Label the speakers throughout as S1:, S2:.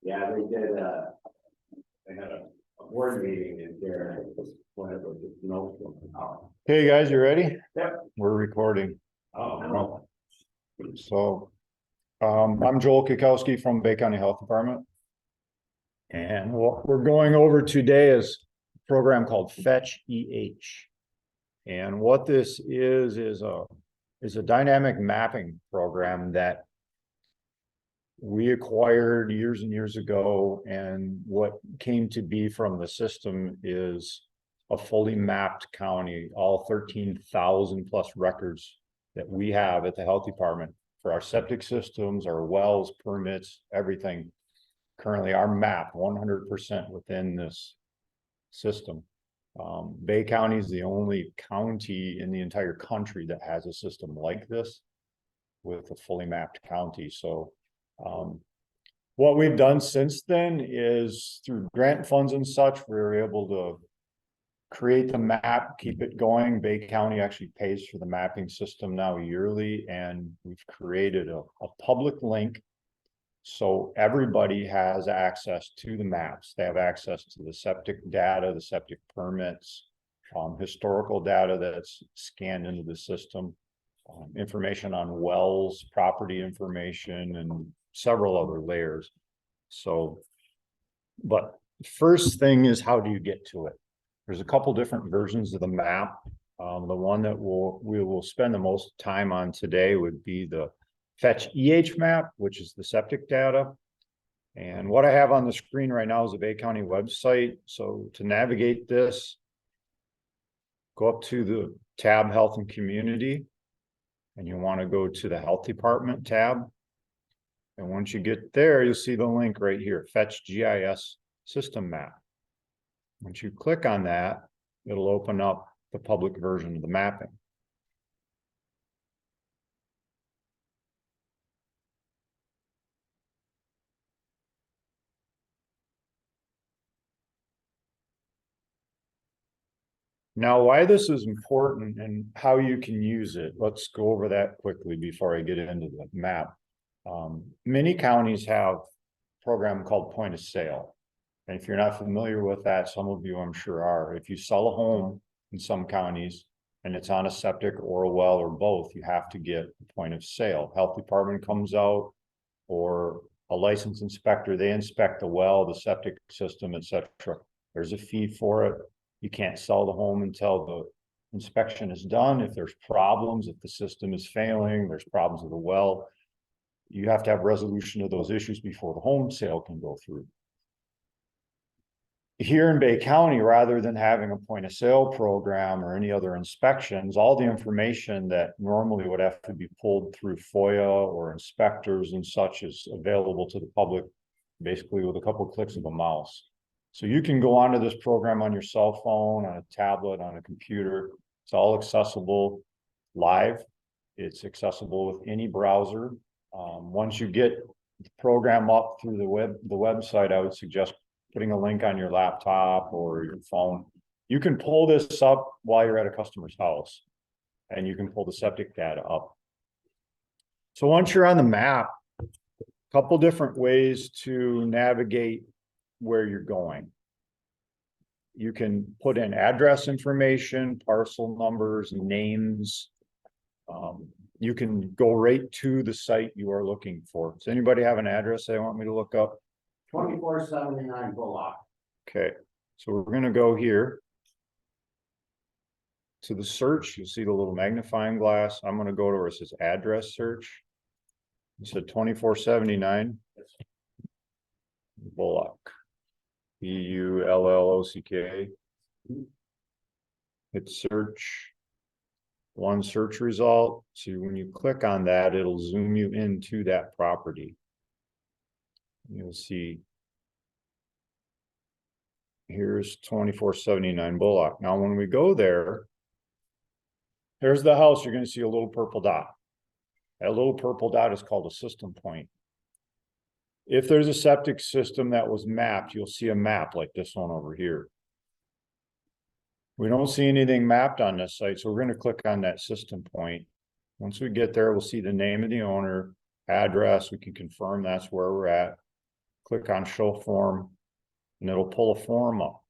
S1: Yeah, they did, they had a board meeting in here. Whatever, no.
S2: Hey guys, you ready?
S1: Yep.
S2: We're recording.
S1: Oh.
S2: So, I'm Joel Kikowski from BS&A Health Dept. And what we're going over today is a program called Fetch EH. And what this is a dynamic mapping program that we acquired years and years ago. And what came to be from the system is a fully mapped county, all 13,000 plus records that we have at the health department for our septic systems, our wells, permits, everything currently are mapped 100% within this system. Bay County is the only county in the entire country that has a system like this with a fully mapped county. So what we've done since then is through grant funds and such, we were able to create the map, keep it going. Bay County actually pays for the mapping system now yearly, and we've created a public link so everybody has access to the maps. They have access to the septic data, the septic permits, historical data that's scanned into the system, information on wells, property information, and several other layers. So, but first thing is, how do you get to it? There's a couple different versions of the map. The one that we will spend the most time on today would be the Fetch EH map, which is the septic data. And what I have on the screen right now is the Bay County website. So to navigate this, go up to the tab Health and Community, and you want to go to the Health Department tab. And once you get there, you'll see the link right here, Fetch GIS System Map. Once you click on that, it'll open up the public version of the mapping. Now, why this is important and how you can use it, let's go over that quickly before I get into the map. Many counties have a program called point of sale. And if you're not familiar with that, some of you I'm sure are. If you sell a home in some counties and it's on a septic or a well or both, you have to get a point of sale. Health department comes out, or a licensed inspector, they inspect the well, the septic system, etc. There's a fee for it. You can't sell the home until the inspection is done. If there's problems, if the system is failing, there's problems with the well, you have to have resolution of those issues before the home sale can go through. Here in Bay County, rather than having a point of sale program or any other inspections, all the information that normally would have to be pulled through FOIA or inspectors and such is available to the public, basically with a couple of clicks of a mouse. So you can go onto this program on your cell phone, on a tablet, on a computer. It's all accessible live. It's accessible with any browser. Once you get the program up through the website, I would suggest putting a link on your laptop or your phone. You can pull this up while you're at a customer's house, and you can pull the septic data up. So once you're on the map, a couple different ways to navigate where you're going. You can put in address information, parcel numbers, names. You can go right to the site you are looking for. Does anybody have an address they want me to look up?
S1: 2479 Bullock.
S2: Okay, so we're going to go here to the search. You'll see the little magnifying glass. I'm going to go to where it says address search. It said 2479 Bullock. BULLOCK. Hit search. One search result. So when you click on that, it'll zoom you into that property. You'll see here's 2479 Bullock. Now, when we go there, there's the house. You're going to see a little purple dot. That little purple dot is called a system point. If there's a septic system that was mapped, you'll see a map like this one over here. We don't see anything mapped on this site, so we're going to click on that system point. Once we get there, we'll see the name of the owner, address, we can confirm that's where we're at. Click on show form, and it'll pull a form up.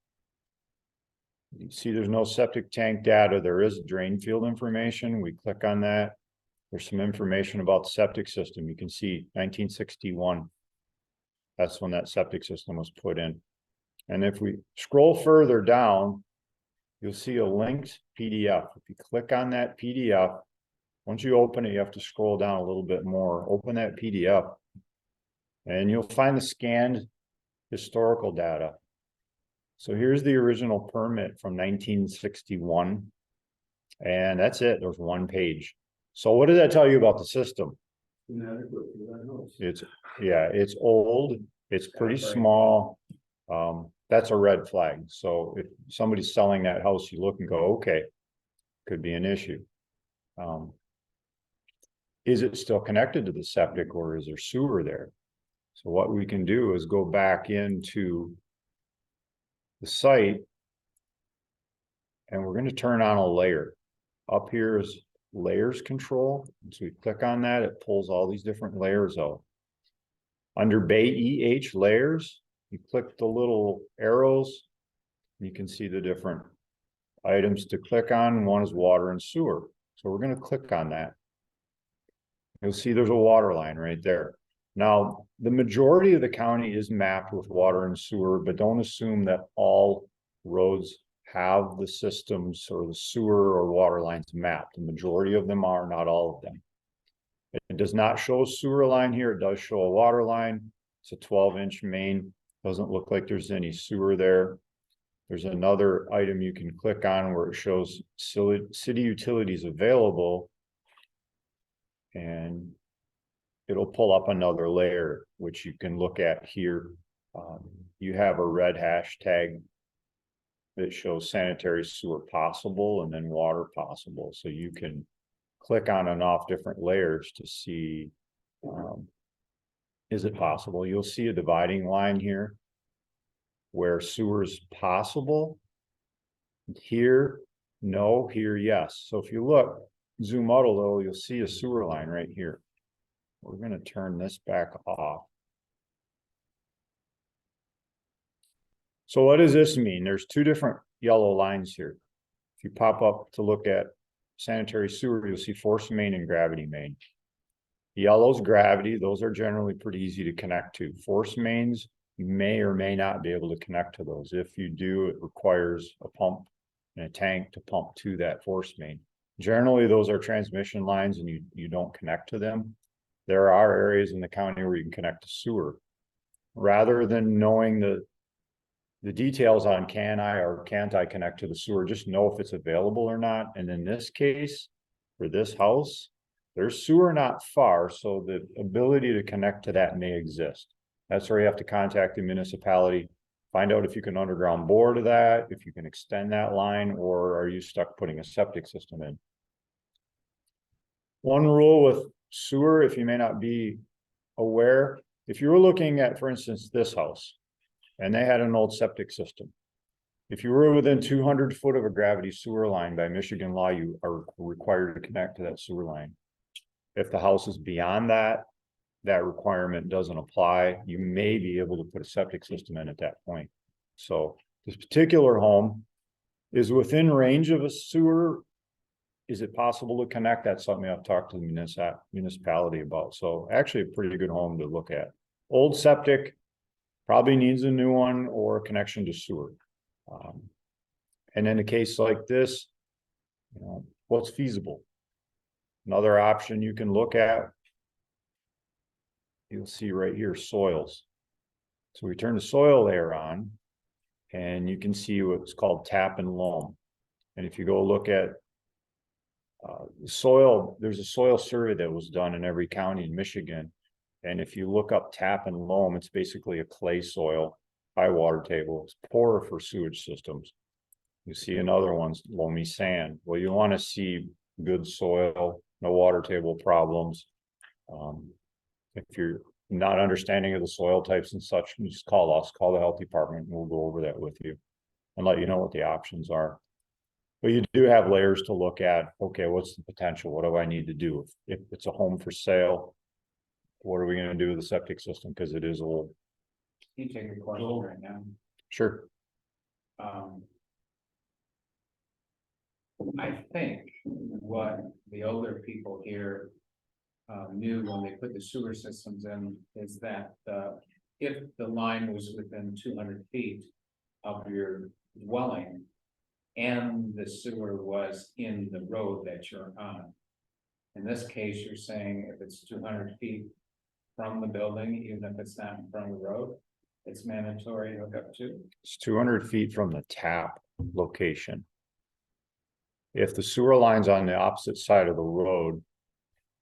S2: You see there's no septic tank data. There is drain field information. We click on that. There's some information about the septic system. You can see 1961. That's when that septic system was put in. And if we scroll further down, you'll see a linked PDF. If you click on that PDF, once you open it, you have to scroll down a little bit more. Open that PDF, and you'll find the scanned historical data. So here's the original permit from 1961. And that's it. There's one page. So what does that tell you about the system? It's, yeah, it's old. It's pretty small. That's a red flag. So if somebody's selling that house, you look and go, okay, could be an issue. Is it still connected to the septic, or is there sewer there? So what we can do is go back into the site, and we're going to turn on a layer. Up here is layers control. So we click on that, it pulls all these different layers out. Under BS&A layers, you click the little arrows, you can see the different items to click on. One is water and sewer. So we're going to click on that. You'll see there's a water line right there. Now, the majority of the county is mapped with water and sewer, but don't assume that all roads have the systems or the sewer or water lines mapped. The majority of them are, not all of them. It does not show a sewer line here. It does show a water line. It's a 12-inch main. Doesn't look like there's any sewer there. There's another item you can click on where it shows city utilities available, and it'll pull up another layer, which you can look at here. You have a red hashtag that shows sanitary sewer possible and then water possible. So you can click on and off different layers to see, is it possible? You'll see a dividing line here where sewer is possible. Here, no, here, yes. So if you look, zoom out a little, you'll see a sewer line right here. We're going to turn this back off. So what does this mean? There's two different yellow lines here. If you pop up to look at sanitary sewer, you'll see force main and gravity main. Yellow's gravity, those are generally pretty easy to connect to. Force mains, you may or may not be able to connect to those. If you do, it requires a pump and a tank to pump to that force main. Generally, those are transmission lines and you don't connect to them. There are areas in the county where you can connect to sewer. Rather than knowing the details on can I or can't I connect to the sewer, just know if it's available or not. And in this case, for this house, there's sewer not far, so the ability to connect to that may exist. That's where you have to contact the municipality, find out if you can underground bore to that, if you can extend that line, or are you stuck putting a septic system in. One rule with sewer, if you may not be aware, if you were looking at, for instance, this house, and they had an old septic system, if you were within 200 foot of a gravity sewer line, by Michigan law, you are required to connect to that sewer line. If the house is beyond that, that requirement doesn't apply. You may be able to put a septic system in at that point. So this particular home is within range of a sewer. Is it possible to connect? That's something I've talked to the municipality about. So actually a pretty good home to look at. Old septic, probably needs a new one or a connection to sewer. And in a case like this, you know, what's feasible? Another option you can look at, you'll see right here, soils. So we turn the soil layer on, and you can see what's called tap and loam. And if you go look at soil, there's a soil survey that was done in every county in Michigan. And if you look up tap and loam, it's basically a clay soil, high water table. It's poor for sewage systems. You see another one's loamy sand. Well, you want to see good soil, no water table problems. If you're not understanding of the soil types and such, you just call us, call the health department, and we'll go over that with you and let you know what the options are. But you do have layers to look at. Okay, what's the potential? What do I need to do? If it's a home for sale, what are we gonna do with the septic system? Because it is old.
S3: You take a question right now.
S2: Sure.
S3: I think what the older people here knew when they put the sewer systems in is that if the line was within 200 feet of your dwelling and the sewer was in the road that you're on. In this case, you're saying if it's 200 feet from the building, even if it's not in front of the road, it's mandatory hookup too.
S2: It's 200 feet from the tap location. If the sewer line's on the opposite side of the road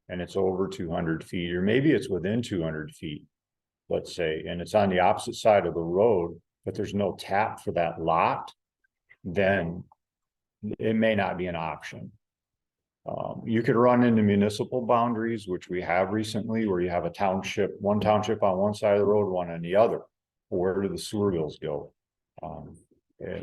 S2: and it's over 200 feet, or maybe it's within 200 feet, let's say, and it's on the opposite side of the road, but there's no tap for that lot, then it may not be an option. You could run into municipal boundaries, which we have recently, where you have a township, one township on one side of the road, one on the other. Where do the sewer bills go?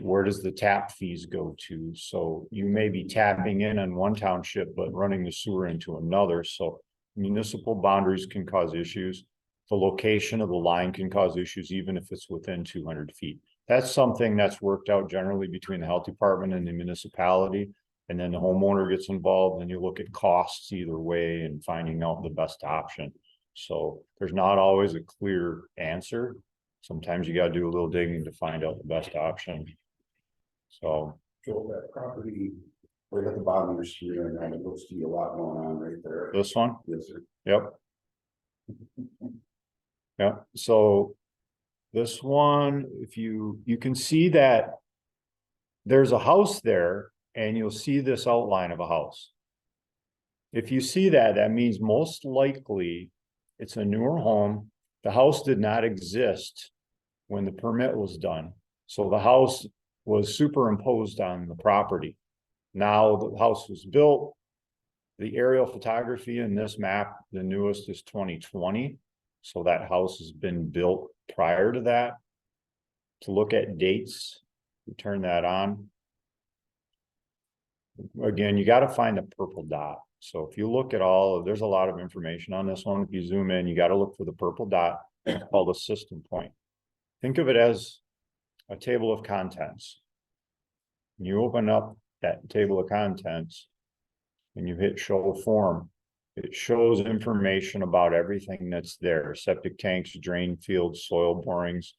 S2: Where does the tap fees go to? So you may be tapping in on one township, but running the sewer into another. So municipal boundaries can cause issues. The location of the line can cause issues, even if it's within 200 feet. That's something that's worked out generally between the health department and the municipality. And then the homeowner gets involved and you look at costs either way and finding out the best option. So there's not always a clear answer. Sometimes you got to do a little digging to find out the best option. So
S4: That property right at the bottom of your screen, and it looks to be a lot going on right there.
S2: this one,
S4: Yes, sir.
S2: yep. Yeah, so this one, if you can see that there's a house there and you'll see this outline of a house. If you see that, that means most likely it's a newer home. The house did not exist when the permit was done. So the house was superimposed on the property. Now the house was built. The aerial photography in this map, the newest is 2020. So that house has been built prior to that. To look at dates, we turn that on. Again, you got to find the purple dot. So if you look at there's a lot of information on this one. If you zoom in, you got to look for the purple dot called a system point. Think of it as a table of contents. You open up that table of contents and you hit show form. It shows information about everything that's there: septic tanks, drain fields, soil borings.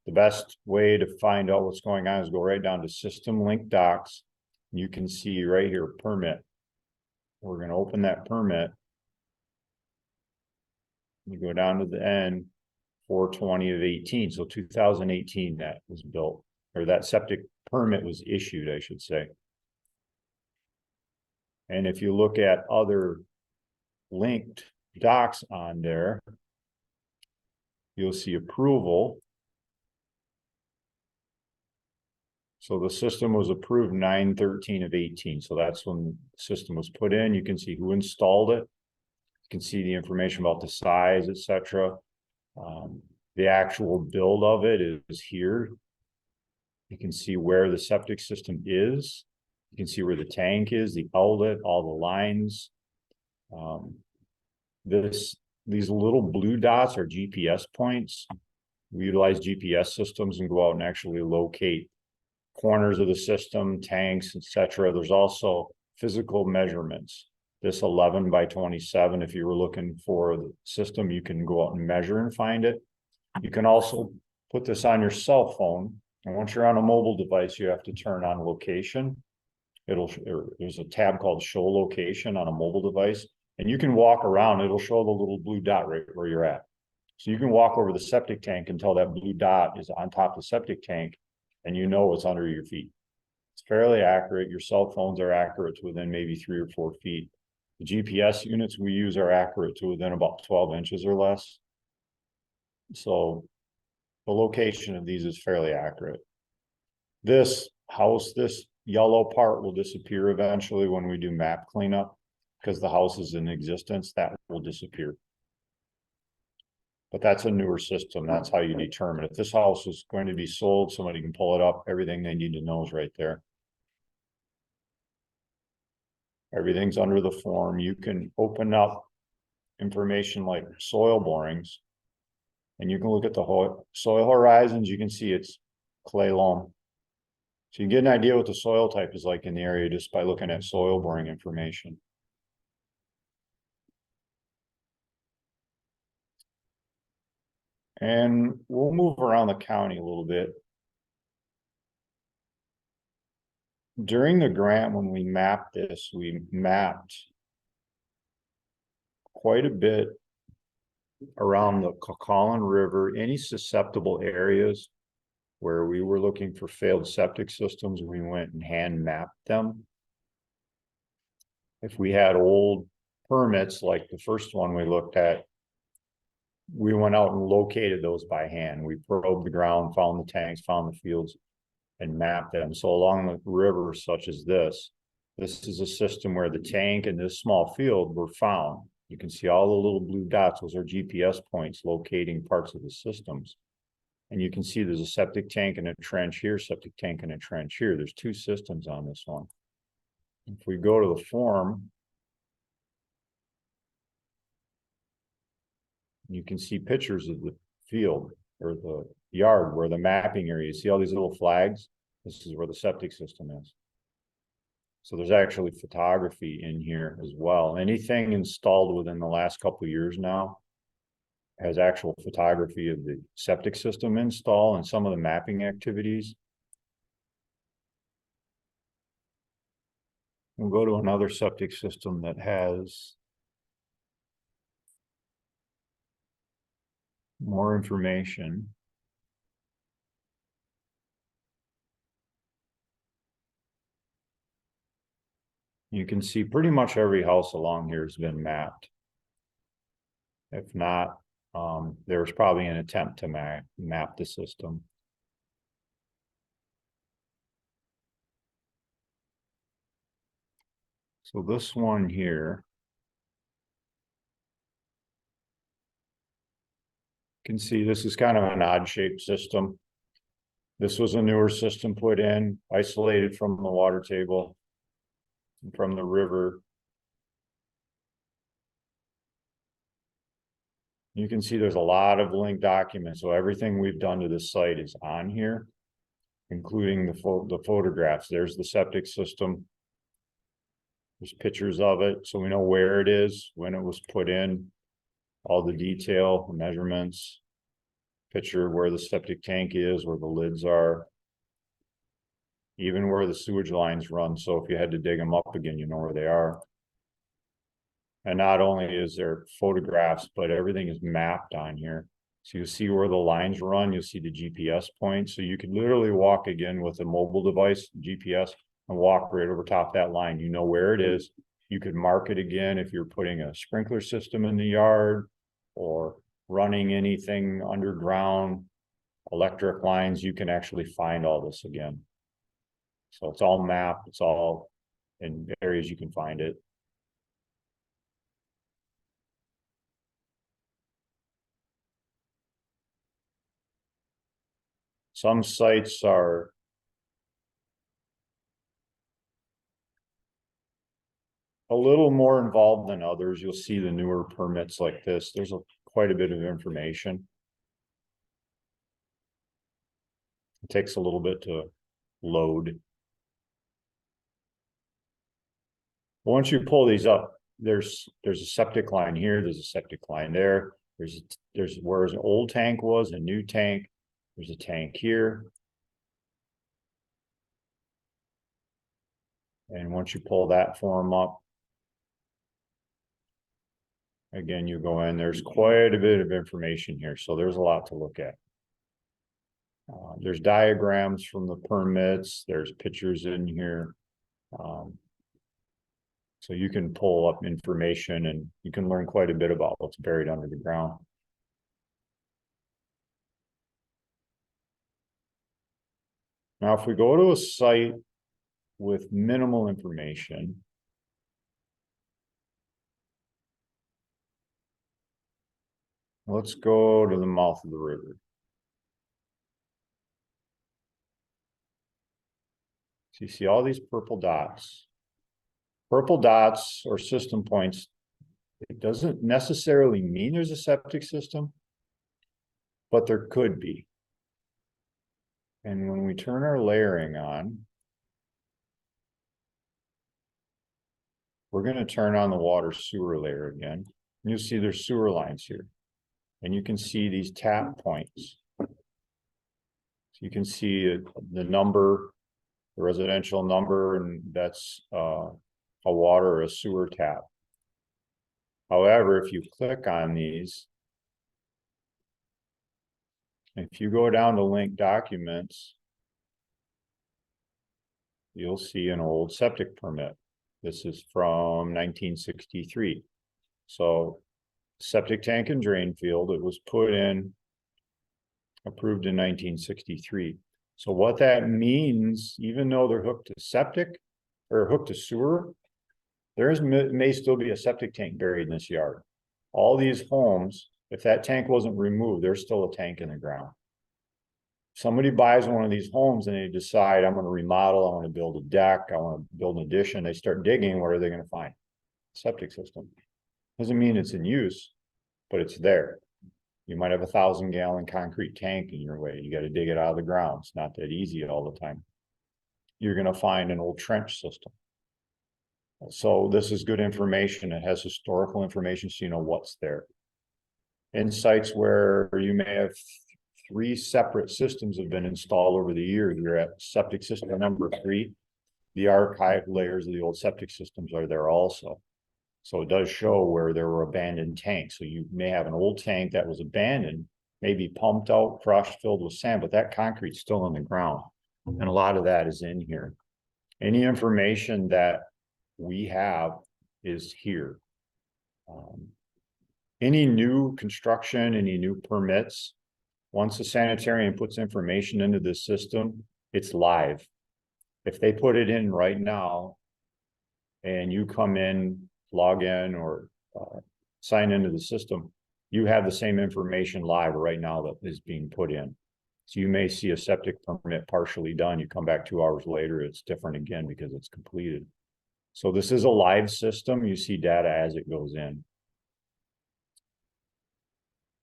S2: The best way to find out what's going on is go right down to system link docs. You can see right here, permit. We're going to open that permit. You go down to the end, 4/20 of 18. So 2018 that was built, or that septic permit was issued, I should say. And if you look at other linked docs on there, you'll see approval. So the system was approved 9/13 of 18. So that's when the system was put in. You can see who installed it. You can see the information about the size, etc. The actual build of it is here. You can see where the septic system is. You can see where the tank is, the outlet, all the lines. These little blue dots are GPS points. We utilize GPS systems and go out and actually locate corners of the system, tanks, etc. There's also physical measurements. This 11 by 27, if you were looking for the system, you can go out and measure and find it. You can also put this on your cell phone. And once you're on a mobile device, you have to turn on location. There's a tab called show location on a mobile device, and you can walk around. It'll show the little blue dot right where you're at. So you can walk over the septic tank until that blue dot is on top of the septic tank, and you know what's under your feet. It's fairly accurate. Your cell phones are accurate to within maybe 3 or 4 feet. The GPS units we use are accurate to within about 12 inches or less. So the location of these is fairly accurate. This house, this yellow part will disappear eventually when we do map cleanup, because the house is in existence, that will disappear. But that's a newer system. That's how you determine if this house is going to be sold. Somebody can pull it up. Everything they need to know is right there. Everything's under the form. You can open up information like soil borings. And you can look at the whole soil horizons, you can see it's clay loam. So you get an idea what the soil type is like in the area just by looking at soil boring information. And we'll move around the county a little bit. During the grant, when we mapped this, we mapped quite a bit around the Cucaulin River, any susceptible areas where we were looking for failed septic systems, we went and hand mapped them. If we had old permits like the first one we looked at, we went out and located those by hand. We probed the ground, found the tanks, found the fields, and mapped them. So along the river such as this is a system where the tank and this small field were found. You can see all the little blue dots, those are GPS points locating parts of the systems. And you can see there's a septic tank and a trench here, septic tank and a trench here. There's two systems on this one. If we go to the form, you can see pictures of the field or the yard where the mapping area, you see all these little flags? This is where the septic system is. So there's actually photography in here as well. Anything installed within the last couple of years now has actual photography of the septic system install and some of the mapping activities. We'll go to another septic system that has more information. You can see pretty much every house along here has been mapped. If not, there's probably an attempt to map the system. So this one here, you can see this is kind of an odd shaped system. This was a newer system put in, isolated from the water table, from the river. You can see there's a lot of linked documents. So everything we've done to this site is on here, including the photographs. There's the septic system. There's pictures of it, so we know where it is, when it was put in, all the detail, the measurements, picture where the septic tank is, where the lids are, even where the sewage lines run. So if you had to dig them up again, you know where they are. And not only is there photographs, but everything is mapped on here. So you see where the lines run, you'll see the GPS points. So you could literally walk again with a mobile device, GPS, and walk right over top of that line. You know where it is. You could mark it again if you're putting a sprinkler system in the yard or running anything underground, electric lines. You can actually find all this again. So it's all mapped. It's all in areas you can find it. Some sites are a little more involved than others. You'll see the newer permits like this. There's quite a bit of information. It takes a little bit to load. But once you pull these up, there's a septic line here, there's a septic line there. There's where an old tank was, a new tank. There's a tank here. And once you pull that form up, again, you go in, there's quite a bit of information here. So there's a lot to look at. There's diagrams from the permits, there's pictures in here. So you can pull up information and you can learn quite a bit about what's buried under the ground. Now, if we go to a site with minimal information, let's go to the mouth of the river. So you see all these purple dots. Purple dots or system points It doesn't necessarily mean there's a septic system, but there could be. And when we turn our layering on, we're going to turn on the water sewer layer again. And you'll see there's sewer lines here. And you can see these tap points. So you can see the number, the residential number, and that's a water or a sewer tap. However, if you click on these, if you go down to link documents, you'll see an old septic permit. This is from 1963. So septic tank and drain field, it was put in, approved in 1963. So what that means, even though they're hooked to septic or hooked to sewer, may still be a septic tank buried in this yard. All these homes, if that tank wasn't removed, there's still a tank in the ground. Somebody buys one of these homes and they decide, I'm going to remodel, I want to build a deck, I want to build an addition. They start digging, what are they going to find? Septic system. Doesn't mean it's in use, but it's there. You might have 1,000-gallon concrete tank in your way. You got to dig it out of the ground. It's not that easy all the time. You're going to find an old trench system. So this is good information. It has historical information, so you know what's there. In sites where you may have 3 separate systems have been installed over the years, you're at septic system number 3. The archived layers of the old septic systems are there also. So it does show where there were abandoned tanks. So you may have an old tank that was abandoned, maybe pumped out, crushed, filled with sand, but that concrete's still in the ground. And a lot of that is in here. Any information that we have is here. Any new construction, any new permits, once a sanitarian puts information into the system, it's live. If they put it in right now and you come in, log in or sign into the system, you have the same information live right now that is being put in. So you may see a septic permit partially done. You come back 2 hours later, it's different again because it's completed. So this is a live system. You see data as it goes in.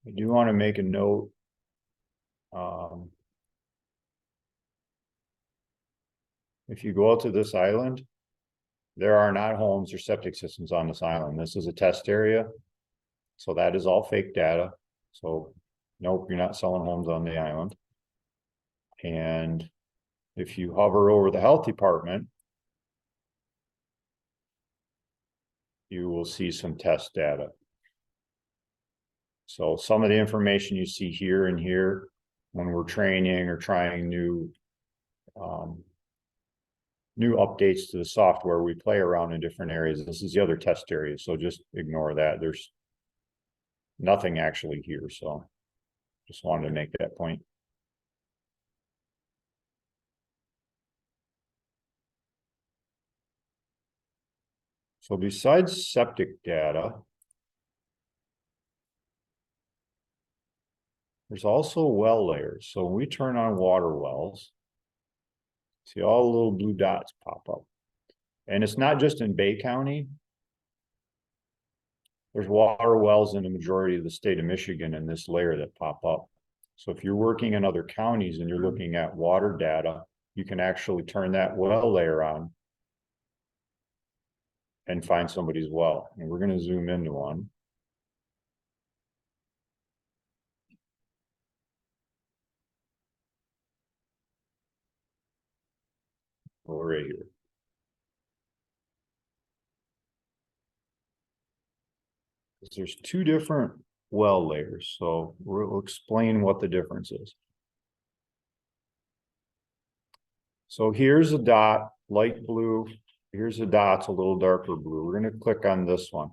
S2: I do want to make a note. If you go out to this island, there are not homes or septic systems on this island. This is a test area. So that is all fake data. So nope, you're not selling homes on the island. And if you hover over the health department, you will see some test data. So some of the information you see here and here when we're training or trying new updates to the software, we play around in different areas. This is the other test area, so just ignore that. There's nothing actually here, so just wanted to make that point. So besides septic data, there's also well layers. So when we turn on water wells, see all the little blue dots pop up. And it's not just in Bay County. There's water wells in the majority of the state of Michigan in this layer that pop up. So if you're working in other counties and you're looking at water data, you can actually turn that well layer on and find somebody's well. And we're going to zoom into one. Right here. There's 2 different well layers, so we'll explain what the difference is. So here's a dot, light blue. Here's a dot, a little darker blue. We're going to click on this one.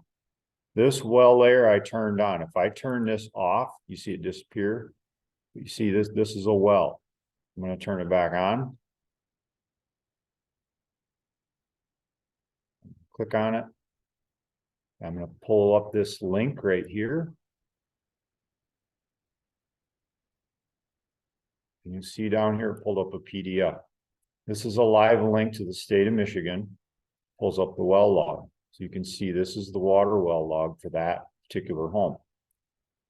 S2: This well layer I turned on. If I turn this off, you see it disappear. You see this is a well. I'm going to turn it back on. Click on it. I'm going to pull up this link right here. And you see down here, it pulled up a PDF. This is a live link to the state of Michigan. Pulls up the well log. So you can see this is the water well log for that particular home.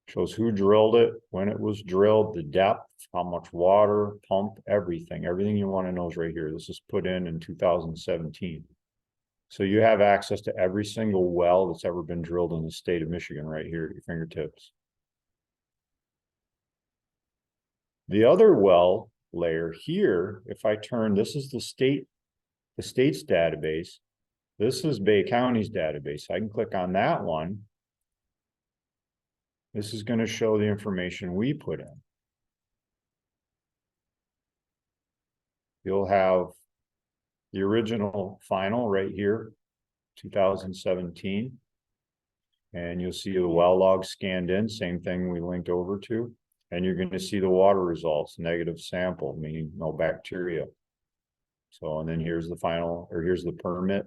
S2: Shows who drilled it, when it was drilled, the depth, how much water, pump, everything. Everything you want to know is right here. This is put in 2017. So you have access to every single well that's ever been drilled in the state of Michigan right here at your fingertips. The other well layer here, if I turn, this is the state's database. This is Bay County's database. I can click on that one. This is going to show the information we put in. You'll have the original final right here, 2017. And you'll see the well log scanned in, same thing we linked over to. And you're going to see the water results, negative sample, meaning no bacteria. So, and then here's the final, or here's the permit.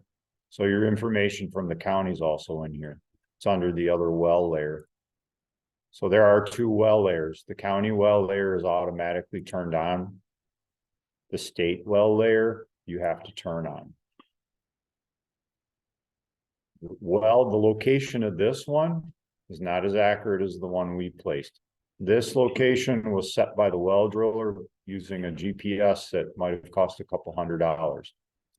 S2: So your information from the county is also in here. It's under the other well layer. So there are two well layers. The county well layer is automatically turned on. The state well layer, you have to turn on. Well, the location of this one is not as accurate as the one we placed. This location was set by the well driller using a GPS that might have cost a couple $100.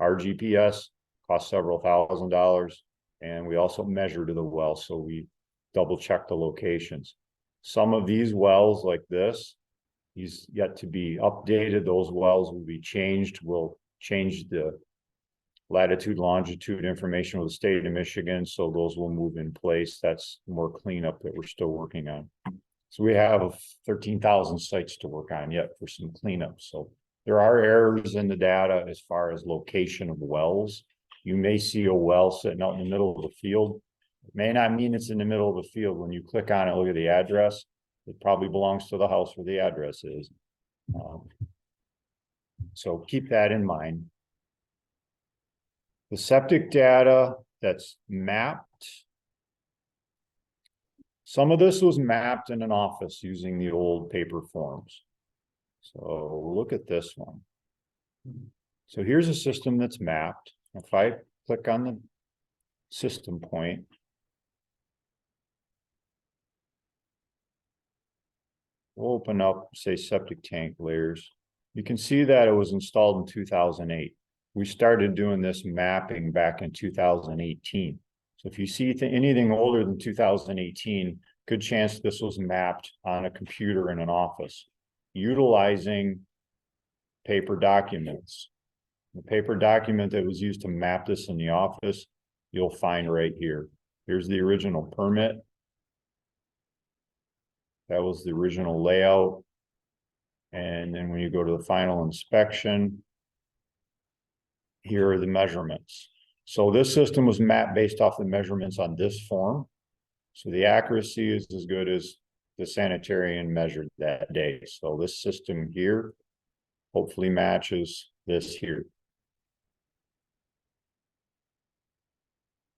S2: Our GPS cost several $1,000s, and we also measured the well, so we double checked the locations. Some of these wells like this, he's yet to be updated. Those wells will be changed. We'll change the latitude, longitude information with the state of Michigan, so those will move in place. That's more cleanup that we're still working on. So we have 13,000 sites to work on yet for some cleanup. So there are errors in the data as far as location of wells. You may see a well sitting out in the middle of the field. It may not mean it's in the middle of the field. When you click on it, look at the address. It probably belongs to the house where the address is. So keep that in mind. The septic data that's mapped. Some of this was mapped in an office using the old paper forms. So look at this one. So here's a system that's mapped. If I click on the system point, we'll open up, say, septic tank layers. You can see that it was installed in 2008. We started doing this mapping back in 2018. So if you see anything older than 2018, good chance this was mapped on a computer in an office utilizing paper documents. The paper document that was used to map this in the office, you'll find right here. Here's the original permit. That was the original layout. And then when you go to the final inspection, here are the measurements. So this system was mapped based off the measurements on this form. So the accuracy is as good as the sanitarian measured that day. So this system here hopefully matches this here.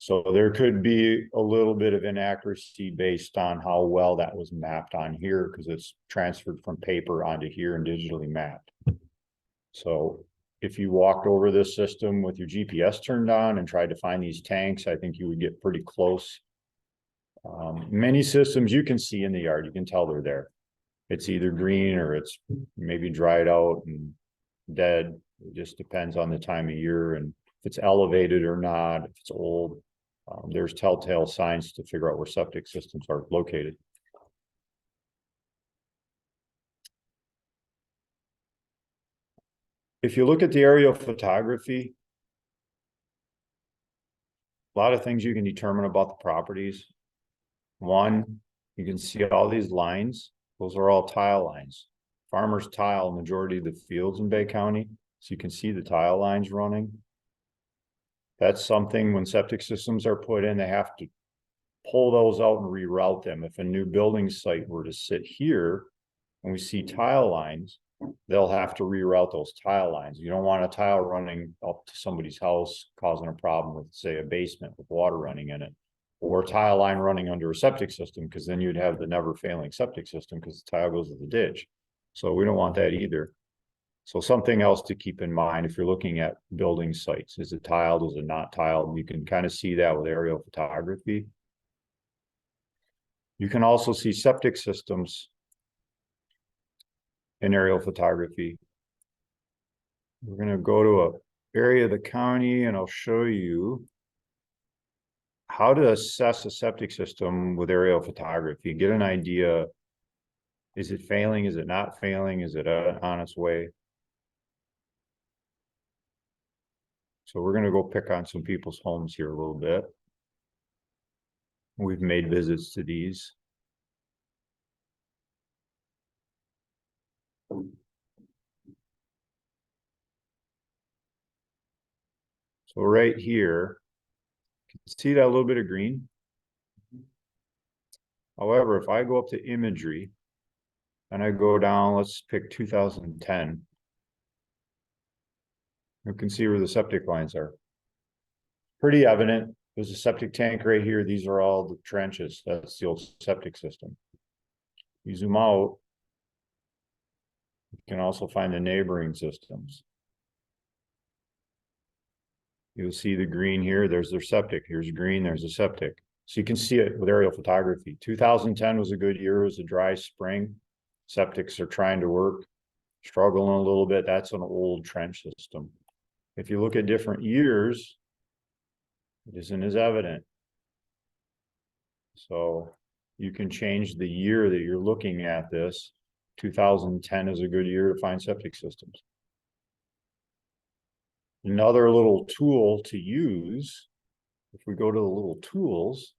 S2: So there could be a little bit of inaccuracy based on how well that was mapped on here, because it's transferred from paper onto here and digitally mapped. So if you walked over this system with your GPS turned on and tried to find these tanks, I think you would get pretty close. Many systems you can see in the yard, you can tell they're there. It's either green or it's maybe dried out and dead. It just depends on the time of year and if it's elevated or not, if it's old. There's telltale signs to figure out where septic systems are located. If you look at the aerial photography, a lot of things you can determine about the properties. One, you can see all these lines. Those are all tile lines. Farmers tile majority of the fields in Bay County, so you can see the tile lines running. That's something when septic systems are put in, they have to pull those out and reroute them. If a new building site were to sit here and we see tile lines, they'll have to reroute those tile lines. You don't want a tile running up to somebody's house causing a problem with, say, a basement with water running in it, or a tile line running under a septic system, because then you'd have the never failing septic system because the tile goes to the ditch. So we don't want that either. So something else to keep in mind if you're looking at building sites, is it tiled, is it not tiled? You can kind of see that with aerial photography. You can also see septic systems in aerial photography. We're going to go to an area of the county and I'll show you how to assess a septic system with aerial photography. Get an idea, is it failing, is it not failing, is it on its way? So we're going to go pick on some people's homes here a little bit. We've made visits to these. So right here, see that little bit of green? However, if I go up to imagery and I go down, let's pick 2010. You can see where the septic lines are. Pretty evident. There's a septic tank right here. These are all the trenches. That's the old septic system. You zoom out, you can also find the neighboring systems. You'll see the green here. There's their septic. Here's green. There's a septic. So you can see it with aerial photography. 2010 was a good year. It was a dry spring. Septics are trying to work, struggling a little bit. That's an old trench system. If you look at different years, it isn't as evident. So you can change the year that you're looking at this. 2010 is a good year to find septic systems. Another little tool to use, if we go to the little tools,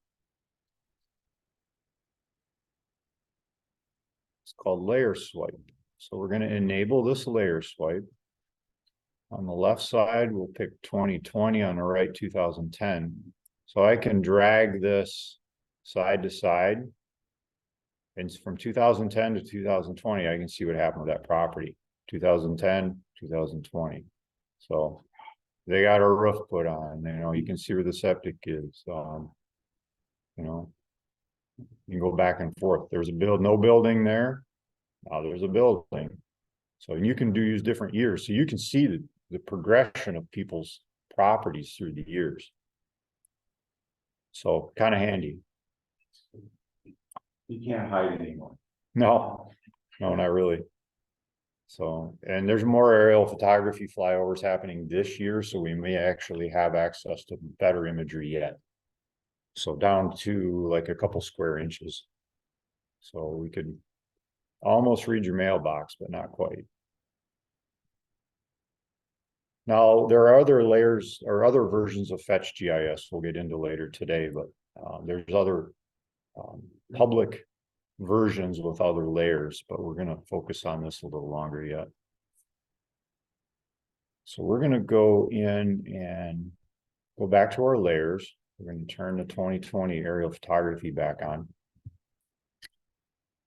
S2: it's called layer swipe. So we're going to enable this layer swipe. On the left side, we'll pick 2020, on the right, 2010. So I can drag this side to side. And from 2010 to 2020, I can see what happened with that property. 2010, 2020. So they got a roof put on, you can see where the septic is. You can go back and forth. There's no building there. Now there's a building. So you can use different years. So you can see the progression of people's properties through the years. So kind of handy.
S4: You can't hide anymore.
S2: No, not really. So, and there's more aerial photography flyovers happening this year, so we may actually have access to better imagery yet. So down to like a couple square inches. So we could almost read your mailbox, but not quite. Now, there are other layers or other versions of Fetch GIS we'll get into later today, but there's other public versions with other layers, but we're going to focus on this a little longer yet. So we're going to go in and go back to our layers. We're going to turn the 2020 aerial photography back on.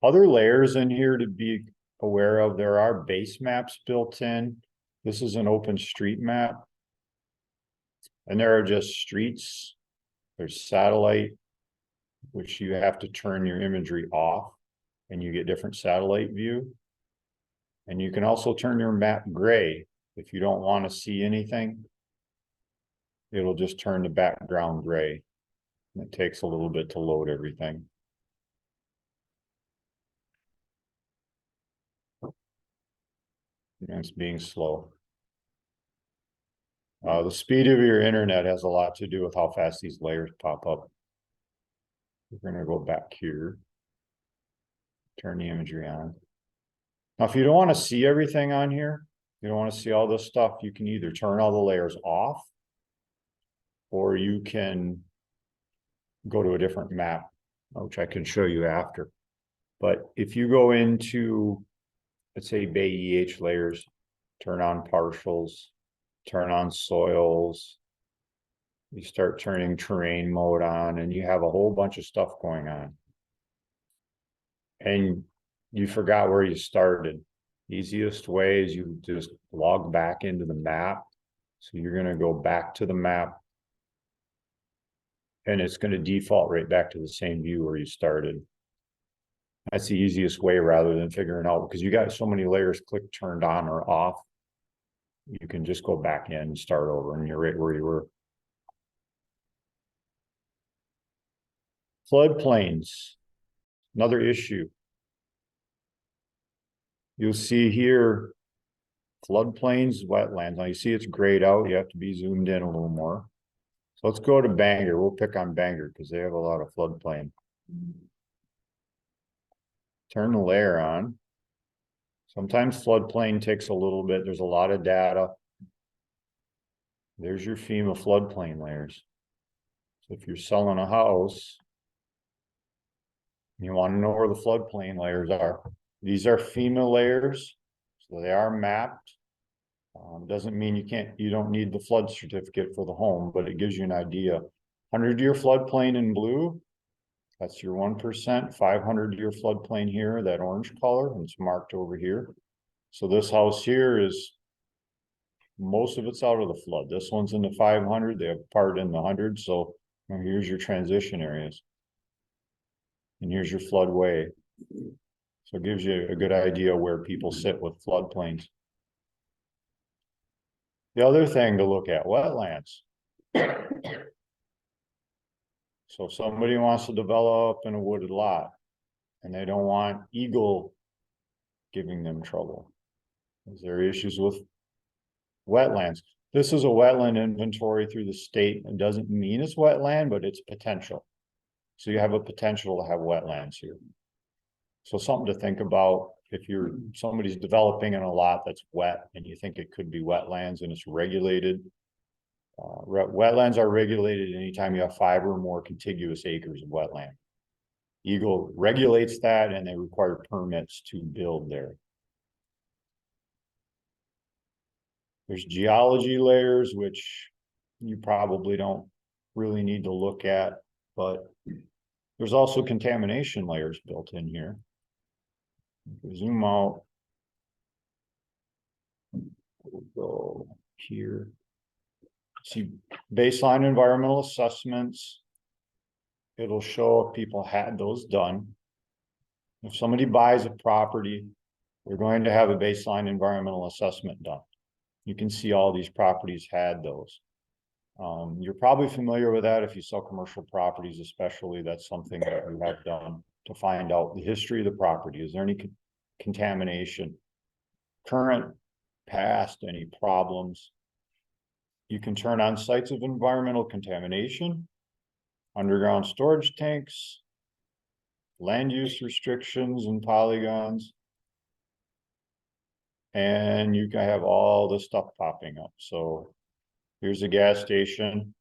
S2: Other layers in here to be aware of, there are base maps built in. This is an open street map. And there are just streets. There's satellite, which you have to turn your imagery off and you get different satellite view. And you can also turn your map gray if you don't want to see anything. It'll just turn the background gray. And it takes a little bit to load everything. And it's being slow. The speed of your internet has a lot to do with how fast these layers pop up. We're going to go back here. Turn the imagery on. Now, if you don't want to see everything on here, you don't want to see all this stuff, you can either turn all the layers off, or you can go to a different map, which I can show you after. But if you go into, let's say, Bay EH layers, turn on partials, turn on soils, you start turning terrain mode on, and you have a whole bunch of stuff going on. And you forgot where you started. Easiest way is you just log back into the map. So you're going to go back to the map, and it's going to default right back to the same view where you started. That's the easiest way rather than figuring out, because you got so many layers click turned on or off. you can just go back in and start over and you're right where you were. Floodplains, another issue. You'll see here floodplains, wetlands. Now you see it's grayed out. You have to be zoomed in a little more. So let's go to Bangor. We'll pick on Bangor because they have a lot of floodplain. Turn the layer on. Sometimes floodplain takes a little bit. There's a lot of data. There's your FEMA floodplain layers. So if you're selling a house, you want to know where the floodplain layers are. These are FEMA layers, so they are mapped. Doesn't mean you don't need the flood certificate for the home, but it gives you an idea. 100-year floodplain in blue, that's your 1%. 500-year floodplain here, that orange color, and it's marked over here. So this house here is, most of it's out of the flood. This one's in the 500, they have part in the 100, so here's your transition areas. And here's your floodway. So it gives you a good idea where people sit with floodplains. The other thing to look at, wetlands. So if somebody wants to develop in a wooded lot and they don't want eagle giving them trouble. Is there issues with wetlands? This is a wetland inventory through the state. It doesn't mean it's wetland, but it's potential. So you have a potential to have wetlands here. So something to think about if somebody's developing in a lot that's wet and you think it could be wetlands and it's regulated. Wetlands are regulated anytime you have 5 or more contiguous acres of wetland. Eagle regulates that and they require permits to build there. There's geology layers, which you probably don't really need to look at, but there's also contamination layers built in here. Zoom out. We'll go here. See baseline environmental assessments. It'll show if people had those done. If somebody buys a property, they're going to have a baseline environmental assessment done. You can see all these properties had those. You're probably familiar with that if you sell commercial properties, especially. That's something that we have done to find out the history of the property. Is there any contamination, current, past, any problems? You can turn on sites of environmental contamination, underground storage tanks, land use restrictions and polygons, and you can have all this stuff popping up. So here's a gas station.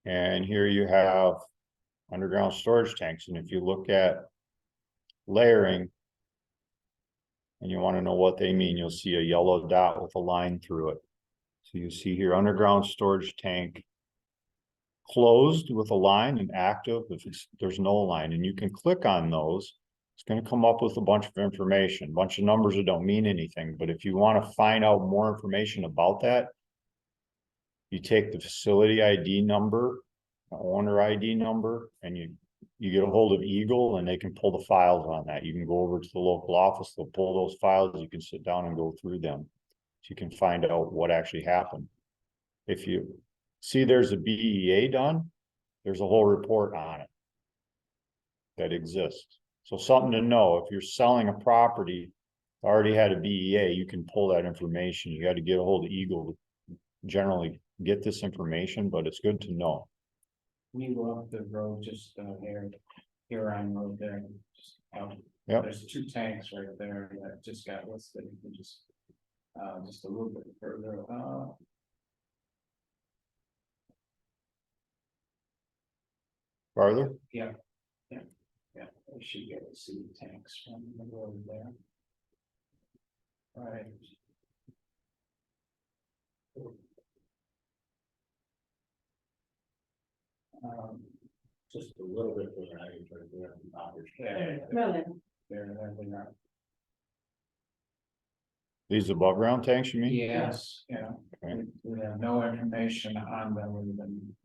S2: And here you have underground storage tanks. And if you look at layering and you want to know what they mean, you'll see a yellow dot with a line through it. So you see here underground storage tank closed with a line and active if there's no line. And you can click on those. It's going to come up with a bunch of information, a bunch of numbers that don't mean anything. But if you want to find out more information about that, you take the facility ID number, owner ID number, and you get a hold of Eagle and they can pull the files on that. You can go over to the local office, they'll pull those files, you can sit down and go through them. So you can find out what actually happened. If you see there's a BEA done, there's a whole report on it that exists. So something to know, if you're selling a property, already had a BEA, you can pull that information. You got to get a hold of Eagle to generally get this information, but it's good to know.
S3: We go up the road just here on road there. Just,
S2: Yep.
S3: There's 2 tanks right there that just got listed. You can just a little bit further.
S2: Farther?
S3: Yeah. We should be able to see the tanks from the road there. All right.
S1: Just a little bit for that, right there.
S3: There they are.
S2: These above ground tanks, you mean?
S3: Yes, yeah.
S2: Okay.
S3: We have no information on them even.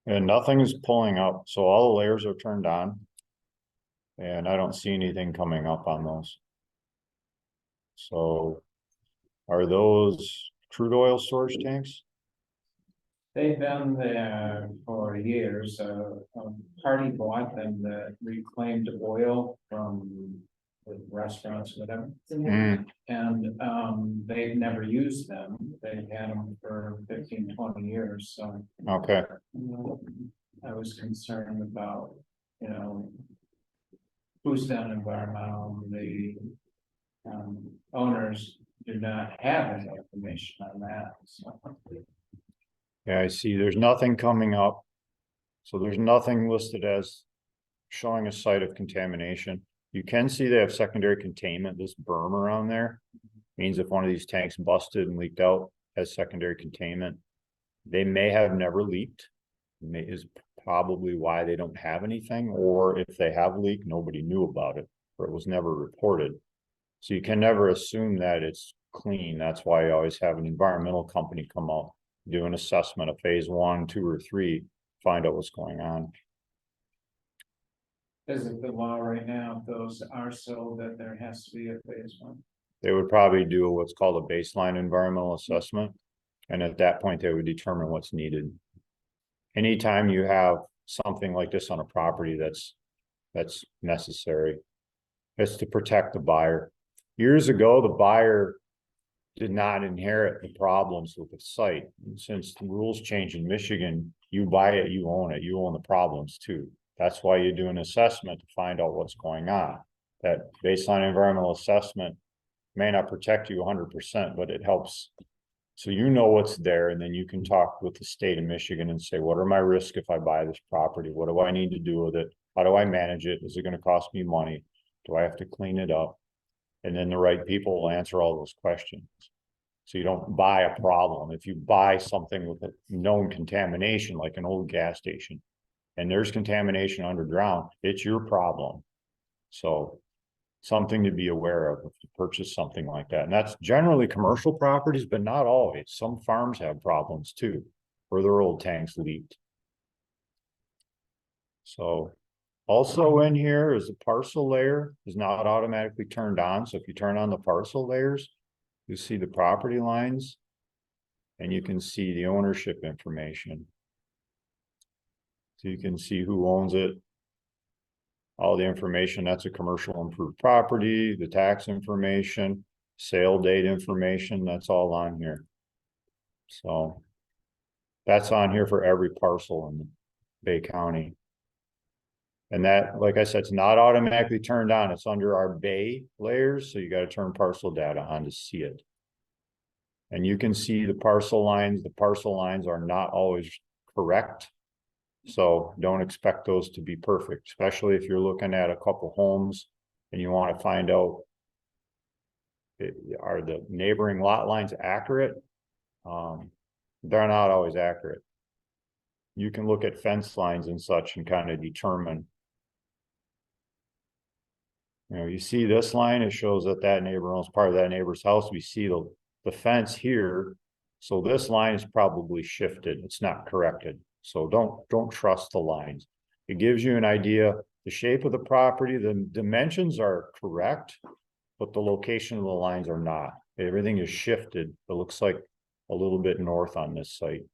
S2: And nothing is pulling up, so all the layers are turned on. And I don't see anything coming up on those. So are those crude oil storage tanks?
S3: They've been there for years, Party bought them, the reclaimed oil from the restaurants, whatever.
S2: Mm,
S3: And, they've never used them, they've had them for 15, 20 years, so.
S2: okay,
S3: I was concerned about, you know. Who's done environmental, the, owners do not have any information on that, so.
S2: yeah, I see, there's nothing coming up. So there's nothing listed as showing a site of contamination. You can see they have secondary containment, this berm around there. Means if one of these tanks busted and leaked out as secondary containment, they may have never leaked. Is probably why they don't have anything, or if they have leaked, nobody knew about it, or it was never reported. So you can never assume that it's clean. That's why you always have an environmental company come out, do an assessment of phase 1, 2, or 3, find out what's going on.
S3: Is it the law right now, if those are so that there has to be a phase 1?
S2: They would probably do what's called a baseline environmental assessment. And at that point, they would determine what's needed. Anytime you have something like this on a property that's necessary, it's to protect the buyer. Years ago, the buyer did not inherit the problems with the site. And since the rules change in Michigan, you buy it, you own the problems too. That's why you do an assessment to find out what's going on. That baseline environmental assessment may not protect you 100%, but it helps. So you know what's there, and then you can talk with the state of Michigan and say, what are my risks if I buy this property? What do I need to do with it? How do I manage it? Is it going to cost me money? Do I have to clean it up? And then the right people will answer all those questions. So you don't buy a problem. If you buy something with a known contamination, like an old gas station, and there's contamination underground, it's your problem. So something to be aware of if you purchase something like that. And that's generally commercial properties, but not always. Some farms have problems too, where their old tanks leaked. So also in here is the parcel layer is not automatically turned on. So if you turn on the parcel layers, you see the property lines and you can see the ownership information. So you can see who owns it, all the information. That's a commercial improved property, the tax information, sale date information, that's all on here. So that's on here for every parcel in Bay County. And that, like I said, it's not automatically turned on. It's under our Bay layers. So you got to turn parcel data on to see it. And you can see the parcel lines. The parcel lines are not always correct. So don't expect those to be perfect, especially if you're looking at a couple homes and you want to find out, are the neighboring lot lines accurate? They're not always accurate. You can look at fence lines and such and kind of determine. You know, you see this line, it shows that that neighbor owns part of that neighbor's house. We see the fence here. So this line is probably shifted. It's not corrected. So don't trust the lines. It gives you an idea, the shape of the property, the dimensions are correct, but the location of the lines are not. Everything is shifted. It looks like a little bit north on this site.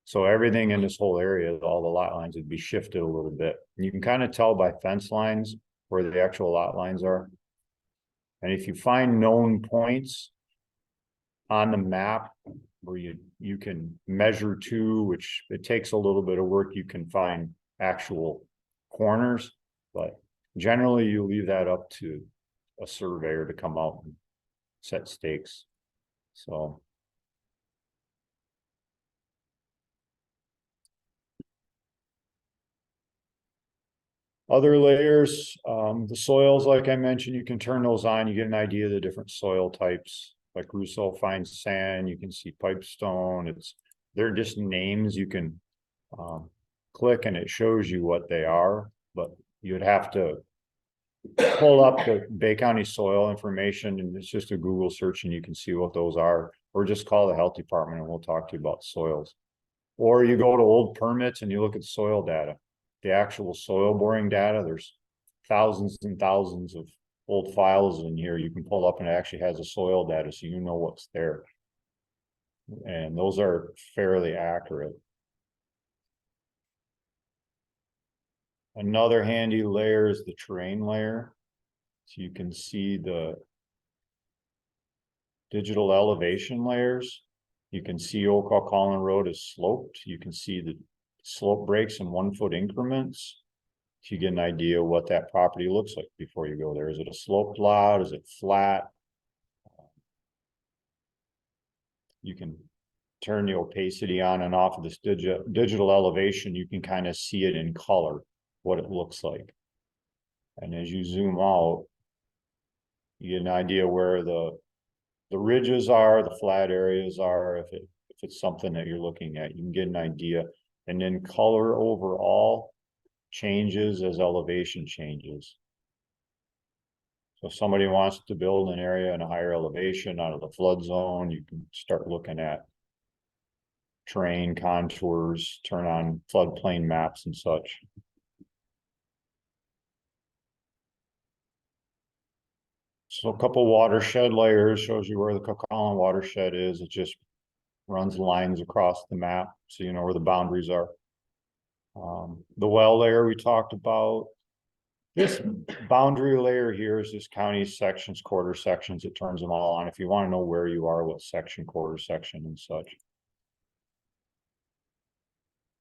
S2: So everything in this whole area, all the lot lines would be shifted a little bit. And you can kind of tell by fence lines where the actual lot lines are. And if you find known points on the map where you can measure to, which it takes a little bit of work, you can find actual corners, but generally you leave that up to a surveyor to come out and set stakes. So other layers, the soils, like I mentioned, you can turn those on, you get an idea of the different soil types, like Russo fine sand, you can see pipestone. They're just names you can click and it shows you what they are, but you'd have to pull up the Bay County soil information and it's just a Google search and you can see what those are, or just call the health department and we'll talk to you about soils. Or you go to old permits and you look at soil data. the actual soil boring data, there's thousands and thousands of old files in here you can pull up, and it actually has the soil data, so you know what's there. And those are fairly accurate. Another handy layer is the terrain layer. So you can see the digital elevation layers. You can see Old Colin Road is sloped. You can see the slope breaks in 1 foot increments. So you get an idea of what that property looks like before you go there. Is it a sloped lot? Is it flat? You can turn the opacity on and off of this digital elevation. You can kind of see it in color, what it looks like. And as you zoom out, you get an idea where the ridges are, the flat areas are. If it's something that you're looking at, you can get an idea. And then color overall changes as elevation changes. So if somebody wants to build an area in a higher elevation out of the flood zone, you can start looking at terrain contours, turn on floodplain maps and such. So a couple watershed layers shows you where the Coquitlam watershed is. It just runs lines across the map, so you know where the boundaries are. The well layer we talked about. This boundary layer here is just county sections, quarter sections. It turns them all on if you want to know where you are, what section, quarter section, and such.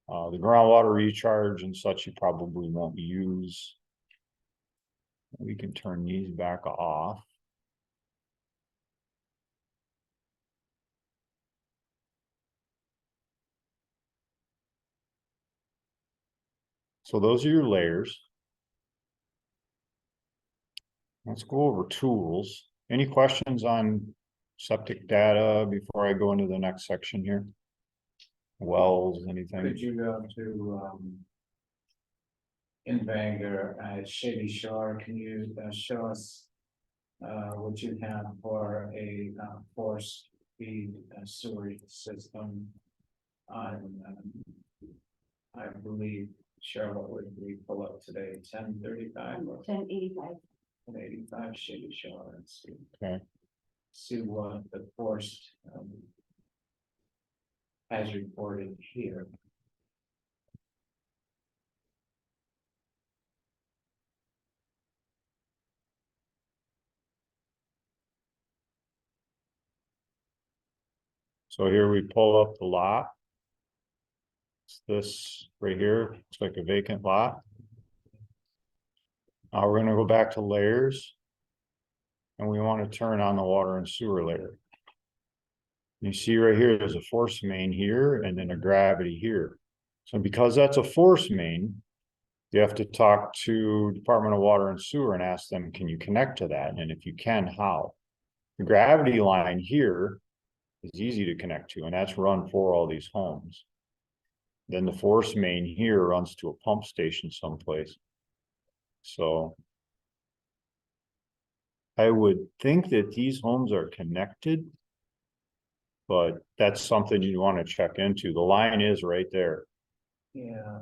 S2: The groundwater recharge and such you probably won't use. We can turn these back off. So those are your layers. Let's go over tools. Any questions on septic data before I go into the next section here? Wells, anything?
S3: Could you go to, in Bangor, Shady Shore, can you show us what you have for a force feed sewerage system on, I believe, Cheryl, what would we pull up today, 1035 or
S5: 1085.
S3: 1085 Shady Shore, and see.
S2: Okay.
S3: See what the forced as reported here.
S2: So here we pull up the lot. It's this right here. It's like a vacant lot. Now we're going to go back to layers. And we want to turn on the water and sewer layer. You see right here, there's a force main here and then a gravity here. So because that's a force main, you have to talk to Department of Water and Sewer and ask them, can you connect to that? And if you can, how? The gravity line here is easy to connect to, and that's run for all these homes. Then the force main here runs to a pump station someplace. So I would think that these homes are connected, but that's something you want to check into. The line is right there.
S3: Yeah.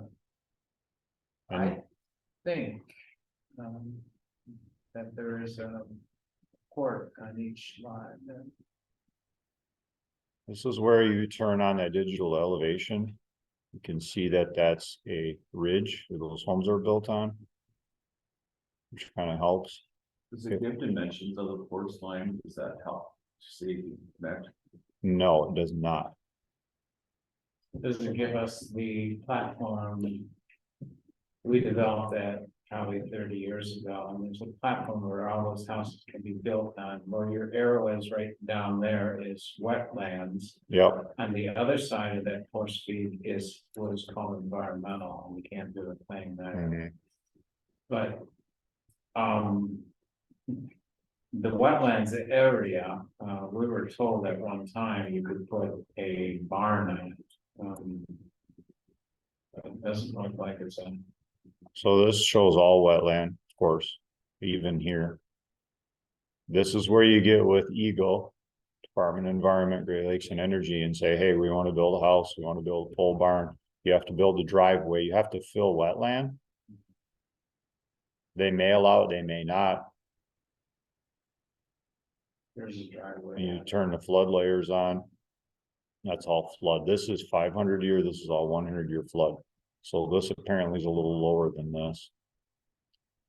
S2: And
S3: I think that there is a port on each line.
S2: this is where you turn on that digital elevation. You can see that that's a ridge where those homes are built on, which kind of helps.
S1: Does it give dimensions of the force line? Does that help? See if you connect?
S2: No, it does not.
S3: Does it give us the platform? We developed that probably 30 years ago, and there's a platform where all those houses can be built on. Where your arrow is right down there is wetlands.
S2: Yep.
S3: On the other side of that force feed is what is called environmental, and we can't do a thing there. But the wetlands area, we were told at one time you could put a barn on it. It doesn't look like it's a.
S2: So this shows all wetland, of course, even here. This is where you get with Eagle, Department of Environment, Great Lakes and Energy, and say, hey, we want to build a house, we want to build a pole barn. You have to build a driveway, you have to fill wetland. They may allow it, they may not.
S3: There's a driveway.
S2: And you turn the flood layers on. That's all flood. This is 500 year, this is all 100-year flood. So this apparently is a little lower than this.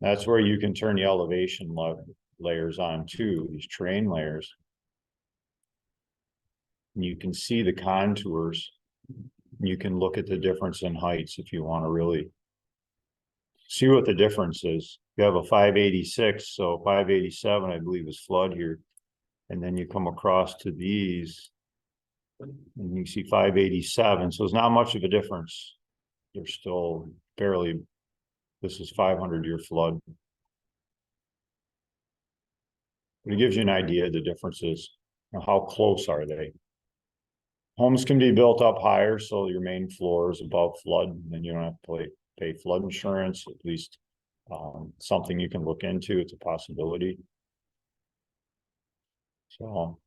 S2: That's where you can turn the elevation layers on too, these terrain layers. And you can see the contours. You can look at the difference in heights if you want to really see what the difference is. You have a 586, so 587, I believe, is flood here. And then you come across to these, and you see 587. So it's not much of a difference. They're still fairly, this is 500-year flood. But it gives you an idea of the differences. How close are they? Homes can be built up higher, so your main floor is above flood, and then you don't have to pay flood insurance, at least something you can look into. It's a possibility. So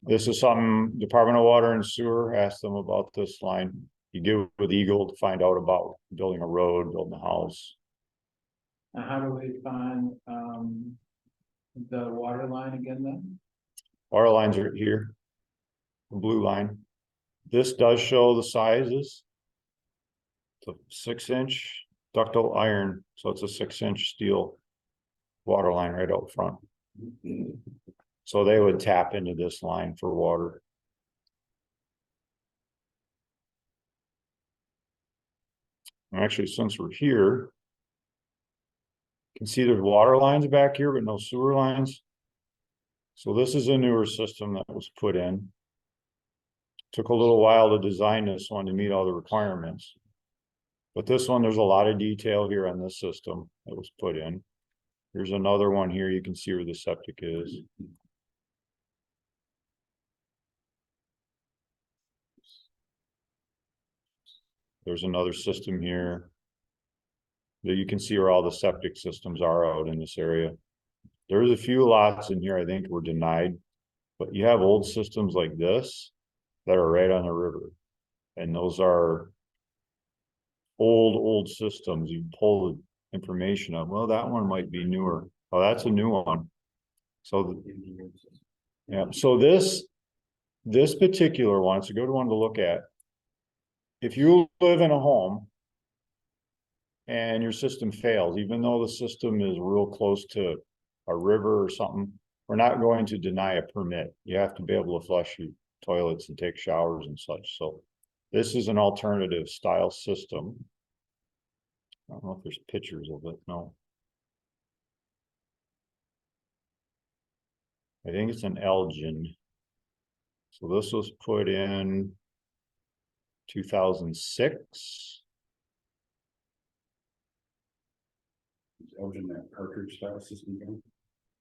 S2: this is something Department of Water and Sewer asked them about this line. You get with Eagle to find out about building a road, building a house.
S3: Now, how do we find, the water line again then?
S2: Water lines are here. The blue line. This does show the sizes. It's a 6-inch ductile iron, so it's a 6-inch steel water line right out front. So they would tap into this line for water. Actually, since we're here, you can see there's water lines back here, but no sewer lines. So this is a newer system that was put in. Took a little while to design this one to meet all the requirements. But this one, there's a lot of detail here on this system that was put in. Here's another one here. You can see where the septic is. There's another system here. There you can see where all the septic systems are out in this area. There's a few lots in here I think were denied, but you have old systems like this that are right on the river. And those are old systems. You pull the information up. Well, that one might be newer. Oh, that's a new one. So yeah, so this particular one, it's a good one to look at. If you live in a home and your system fails, even though the system is real close to a river or something, we're not going to deny a permit. You have to be able to flush your toilets and take showers and such. So this is an alternative style system. I don't know if there's pictures of it. No. I think it's an Elgin. So this was put in 2006.
S4: Elgin, that cartridge style system again?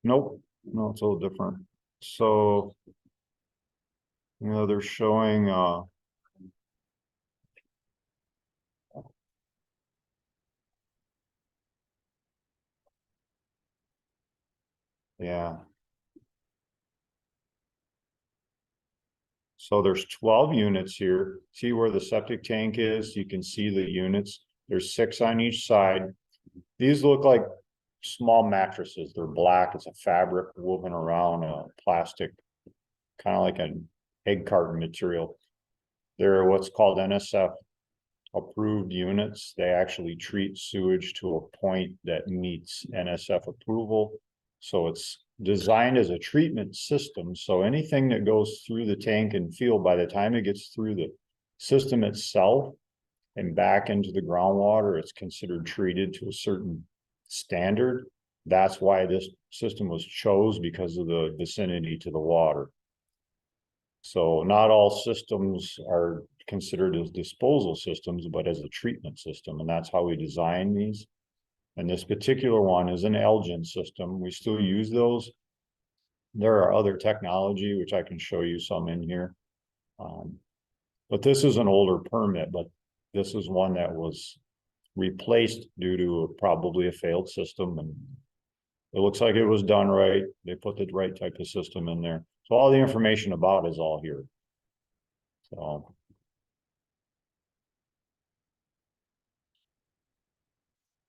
S2: Nope, no, it's a little different. So, you know, they're showing yeah. So there's 12 units here. See where the septic tank is? You can see the units. There's 6 on each side. These look like small mattresses. They're black. It's a fabric woven around a plastic, kind of like an egg carton material. They're what's called NSF approved units. They actually treat sewage to a point that meets NSF approval. So it's designed as a treatment system. So anything that goes through the tank and field, by the time it gets through the system itself and back into the groundwater, it's considered treated to a certain standard. That's why this system was chose, because of the vicinity to the water. So not all systems are considered as disposal systems, but as a treatment system. And that's how we design these. And this particular one is an Elgin system. We still use those. There are other technology, which I can show you some in here. But this is an older permit, but this is one that was replaced due to probably a failed system. And it looks like it was done right. They put the right type of system in there. So all the information about it is all here. So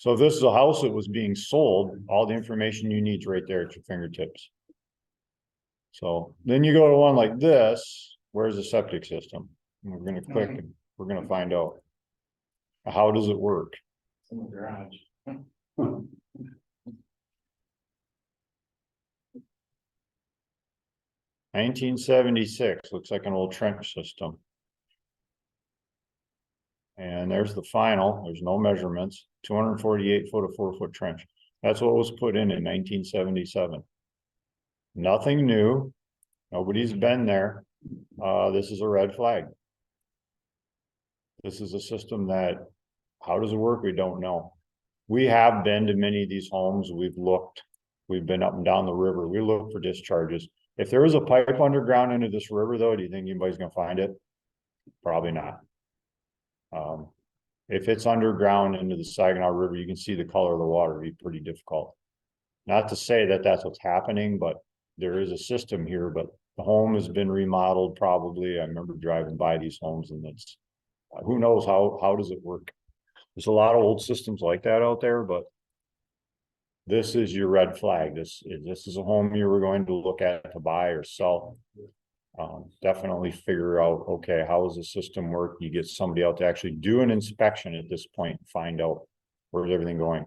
S2: So if this is a house that was being sold, all the information you need is right there at your fingertips. So then you go to one like this, where's the septic system? And we're gonna click and we're gonna find out. How does it work?
S3: In the garage.
S2: 1976, looks like an old trench system. And there's the final, there's no measurements, 248 foot of 4-foot trench. That's what was put in 1977. Nothing new. Nobody's been there. This is a red flag. This is a system that, how does it work? We don't know. We have been to many of these homes. We've looked, we've been up and down the river. We look for discharges. If there was a pipe underground into this river though, do you think anybody's gonna find it? Probably not. If it's underground into the Saginaw River, you can see the color of the water. It'd be pretty difficult. Not to say that that's what's happening, but there is a system here, but the home has been remodeled probably. I remember driving by these homes and it's, who knows how does it work? There's a lot of old systems like that out there, but this is your red flag. This is a home you were going to look at to buy or sell. Definitely figure out, okay, how does the system work? You get somebody out to actually do an inspection at this point, find out where's everything going.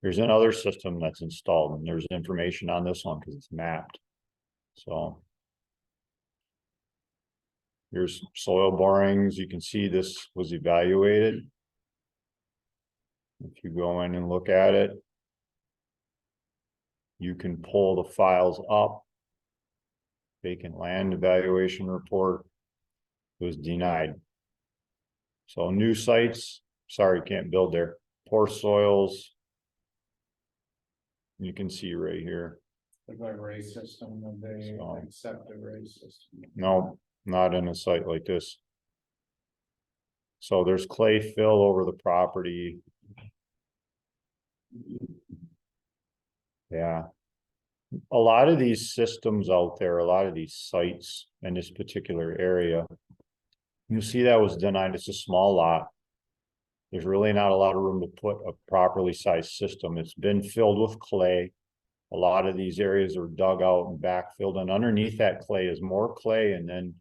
S2: There's another system that's installed and there's information on this one because it's mapped. So here's soil borings. You can see this was evaluated. If you go in and look at it, you can pull the files up. Vacant land evaluation report was denied. So new sites, sorry, can't build there. Poor soils. You can see right here.
S3: Like a race system, would they
S2: So-
S3: accept a race system?
S2: No, not in a site like this. So there's clay fill over the property. Yeah. A lot of these systems out there, a lot of these sites in this particular area, you see that was denied. It's a small lot. There's really not a lot of room to put a properly sized system. It's been filled with clay. A lot of these areas are dug out and backfilled, and underneath that clay is more clay, and then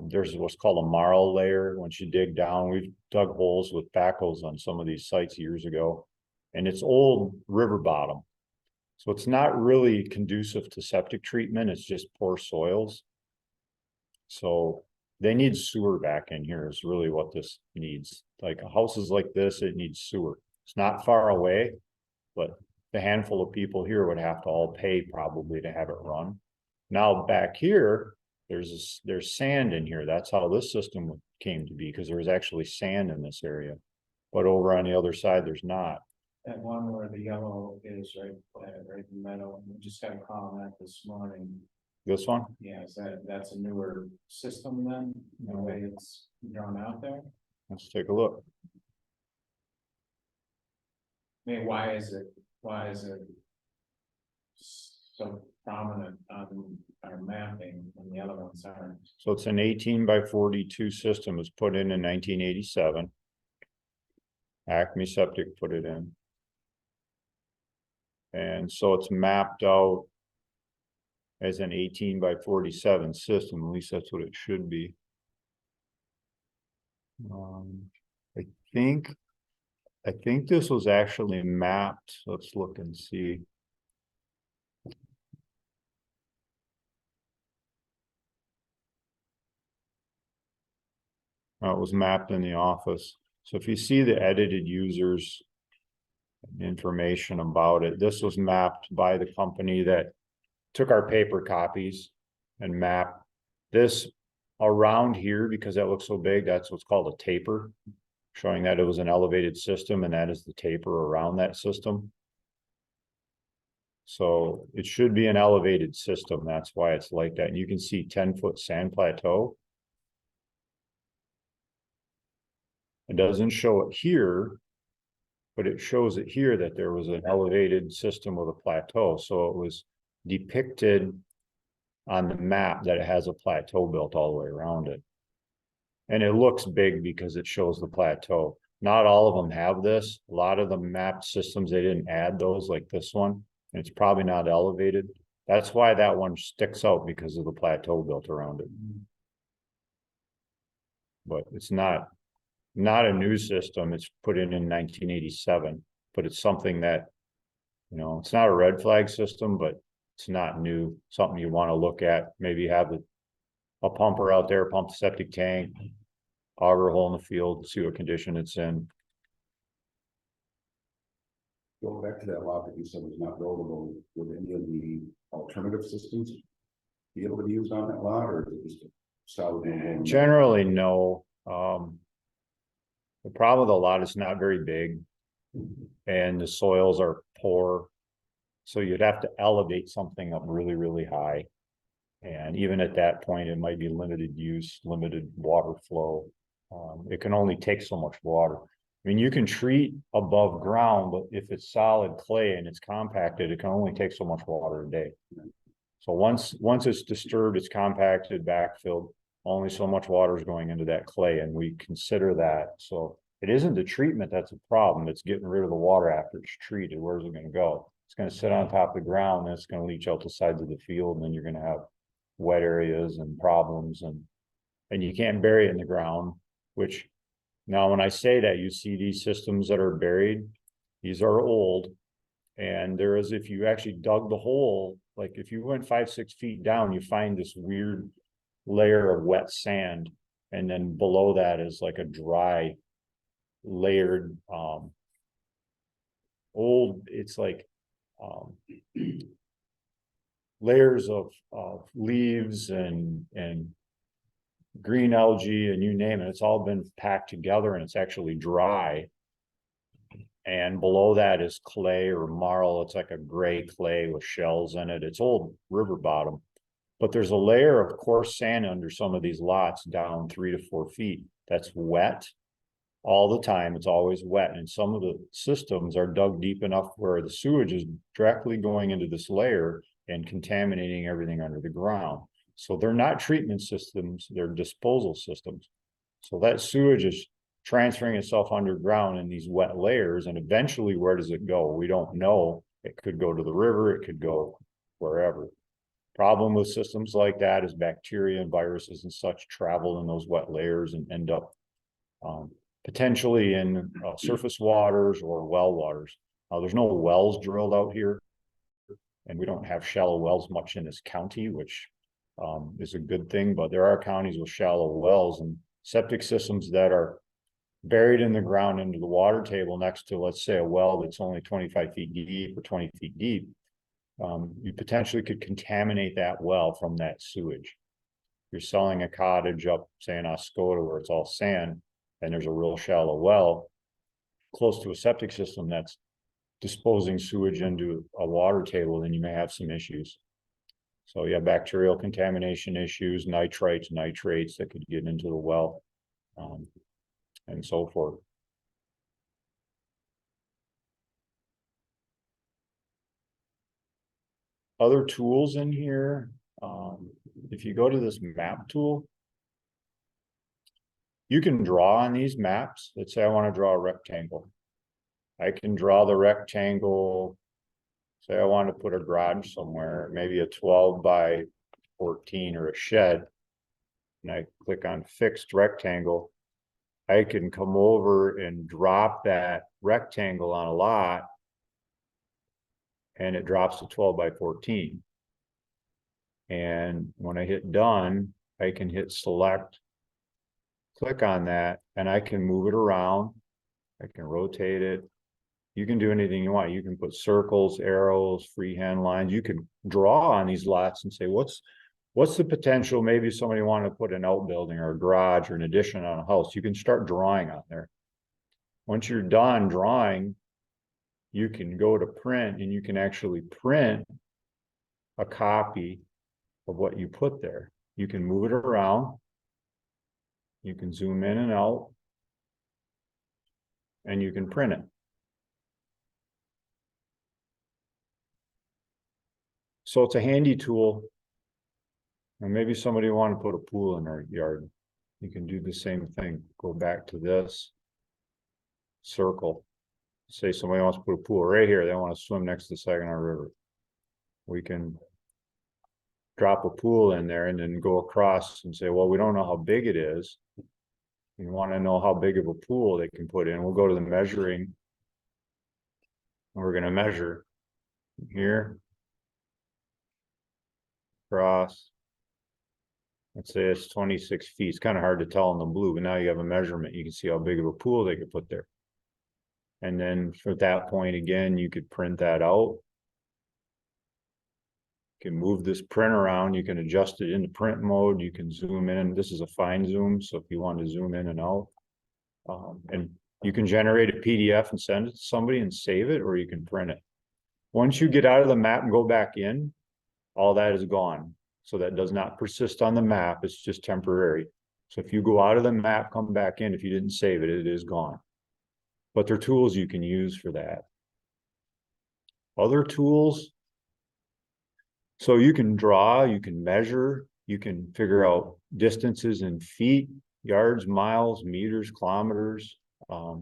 S2: there's what's called a marl layer. Once you dig down, we've dug holes with backhoes on some of these sites years ago, and it's old river bottom. So it's not really conducive to septic treatment. It's just poor soils. So they need sewer back in here is really what this needs. Like houses like this, it needs sewer. It's not far away, but the handful of people here would have to all pay probably to have it run. Now back here, there's sand in here. That's how this system came to be, because there was actually sand in this area. But over on the other side, there's not.
S3: That one where the yellow is right in the middle, we just got a call on that this morning.
S2: This one?
S3: Yeah, is that's a newer system then, the way it's drawn out there?
S2: Let's take a look.
S3: I mean, why is it so prominent on our mapping and the other ones aren't?
S2: So it's an 18 by 42 system. It was put in 1987. Acme Septic put it in. And so it's mapped out as an 18 by 47 system. At least that's what it should be. I think this was actually mapped. Let's look and see. It was mapped in the office. So if you see the edited users information about it, this was mapped by the company that took our paper copies and mapped this around here, because that looks so big. That's what's called a taper, showing that it was an elevated system, and that is the taper around that system. So it should be an elevated system. That's why it's like that. And you can see 10-foot sand plateau. It doesn't show it here, but it shows it here that there was an elevated system with a plateau. So it was depicted on the map that it has a plateau built all the way around it. And it looks big because it shows the plateau. Not all of them have this. A lot of the map systems, they didn't add those like this one. And it's probably not elevated. That's why that one sticks out because of the plateau built around it. But it's not a new system. It's put in 1987, but it's something that, you know, it's not a red flag system, but it's not new. Something you want to look at. Maybe have a pumper out there, pump the septic tank, auger a hole in the field, see what condition it's in.
S4: Going back to that lot that you said was not buildable, would any of the alternative systems be able to be used on that lot, or is it just a solid?
S2: Generally, no. The problem with the lot is not very big and the soils are poor. So you'd have to elevate something up really, really high. And even at that point, it might be limited use, limited water flow. It can only take so much water. I mean, you can treat above ground, but if it's solid clay and it's compacted, it can only take so much water a day. So once it's disturbed, it's compacted, backfilled, only so much water is going into that clay, and we consider that. So it isn't the treatment that's a problem. It's getting rid of the water after it's treated. Where's it going to go? It's going to sit on top of the ground, and it's going to leach out the sides of the field, and then you're going to have wet areas and problems, and you can't bury it in the ground, which now when I say that, you see these systems that are buried, these are old, and there is, if you actually dug the hole, like if you went 5-6 feet down, you find this weird layer of wet sand, and then below that is like a dry layered old, it's like layers of leaves and green algae and you name it. It's all been packed together and it's actually dry. And below that is clay or marl. It's like a gray clay with shells in it. It's old river bottom, but there's a layer of coarse sand under some of these lots down 3 to 4 feet. That's wet all the time. It's always wet. And some of the systems are dug deep enough where the sewage is directly going into this layer and contaminating everything under the ground. So they're not treatment systems, they're disposal systems. So that sewage is transferring itself underground in these wet layers, and eventually where does it go? We don't know. It could go to the river, it could go wherever. Problem with systems like that is bacteria and viruses and such travel in those wet layers and end up potentially in surface waters or well waters. There's no wells drilled out here, and we don't have shallow wells much in this county, which is a good thing, but there are counties with shallow wells and septic systems that are buried in the ground into the water table next to, let's say, a well that's only 25 feet deep or 20 feet deep. You potentially could contaminate that well from that sewage. You're selling a cottage up, say in Oscoda, where it's all sand, and there's a real shallow well close to a septic system that's disposing sewage into a water table, then you may have some issues. So yeah, bacterial contamination issues, nitrites, nitrates that could get into the well, and so forth. Other tools in here, if you go to this map tool, you can draw on these maps. Let's say I want to draw a rectangle. I can draw the rectangle. Say I want to put a garage somewhere, maybe a 12 by 14 or a shed. And I click on fixed rectangle. I can come over and drop that rectangle on a lot, and it drops to 12 by 14. And when I hit done, I can hit select, click on that, and I can move it around. I can rotate it. You can do anything you want. You can put circles, arrows, freehand lines. You can draw on these lots and say, what's the potential? Maybe somebody wanted to put an outbuilding or a garage or an addition on a house. You can start drawing on there. Once you're done drawing, you can go to print, and you can actually print a copy of what you put there. You can move it around. You can zoom in and out, and you can print it. So it's a handy tool. And maybe somebody want to put a pool in their yard. You can do the same thing. Go back to this. circle. Say somebody wants to put a pool right here, they want to swim next to the Saginaw River. We can drop a pool in there and then go across and say, well, we don't know how big it is. You want to know how big of a pool they can put in. We'll go to the measuring. And we're going to measure here. Across. Let's say it's 26 feet. It's kind of hard to tell in the blue, but now you have a measurement. You can see how big of a pool they could put there. And then at that point, again, you could print that out. You can move this print around. You can adjust it into print mode. You can zoom in. This is a fine zoom. So if you want to zoom in and out, and you can generate a PDF and send it to somebody and save it, or you can print it. Once you get out of the map and go back in, all that is gone. So that does not persist on the map. It's just temporary. So if you go out of the map, come back in, if you didn't save it, it is gone. But there are tools you can use for that. Other tools. So you can draw, you can measure, you can figure out distances in feet, yards, miles, meters, kilometers.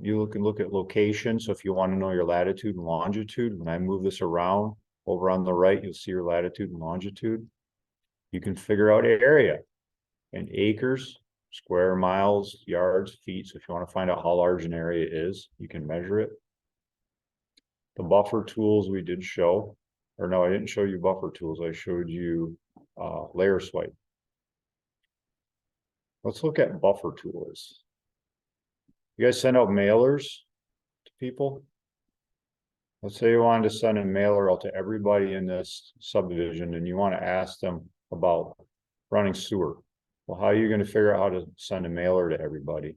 S2: You can look at location. So if you want to know your latitude and longitude, when I move this around over on the right, you'll see your latitude and longitude. You can figure out area and acres, square miles, yards, feet. So if you want to find out how large an area is, you can measure it. The buffer tools we did show, or no, I didn't show you buffer tools. I showed you layer swipe. Let's look at buffer tools. You guys send out mailers to people. Let's say you wanted to send a mailer out to everybody in this subdivision and you want to ask them about running sewer. Well, how are you going to figure out how to send a mailer to everybody?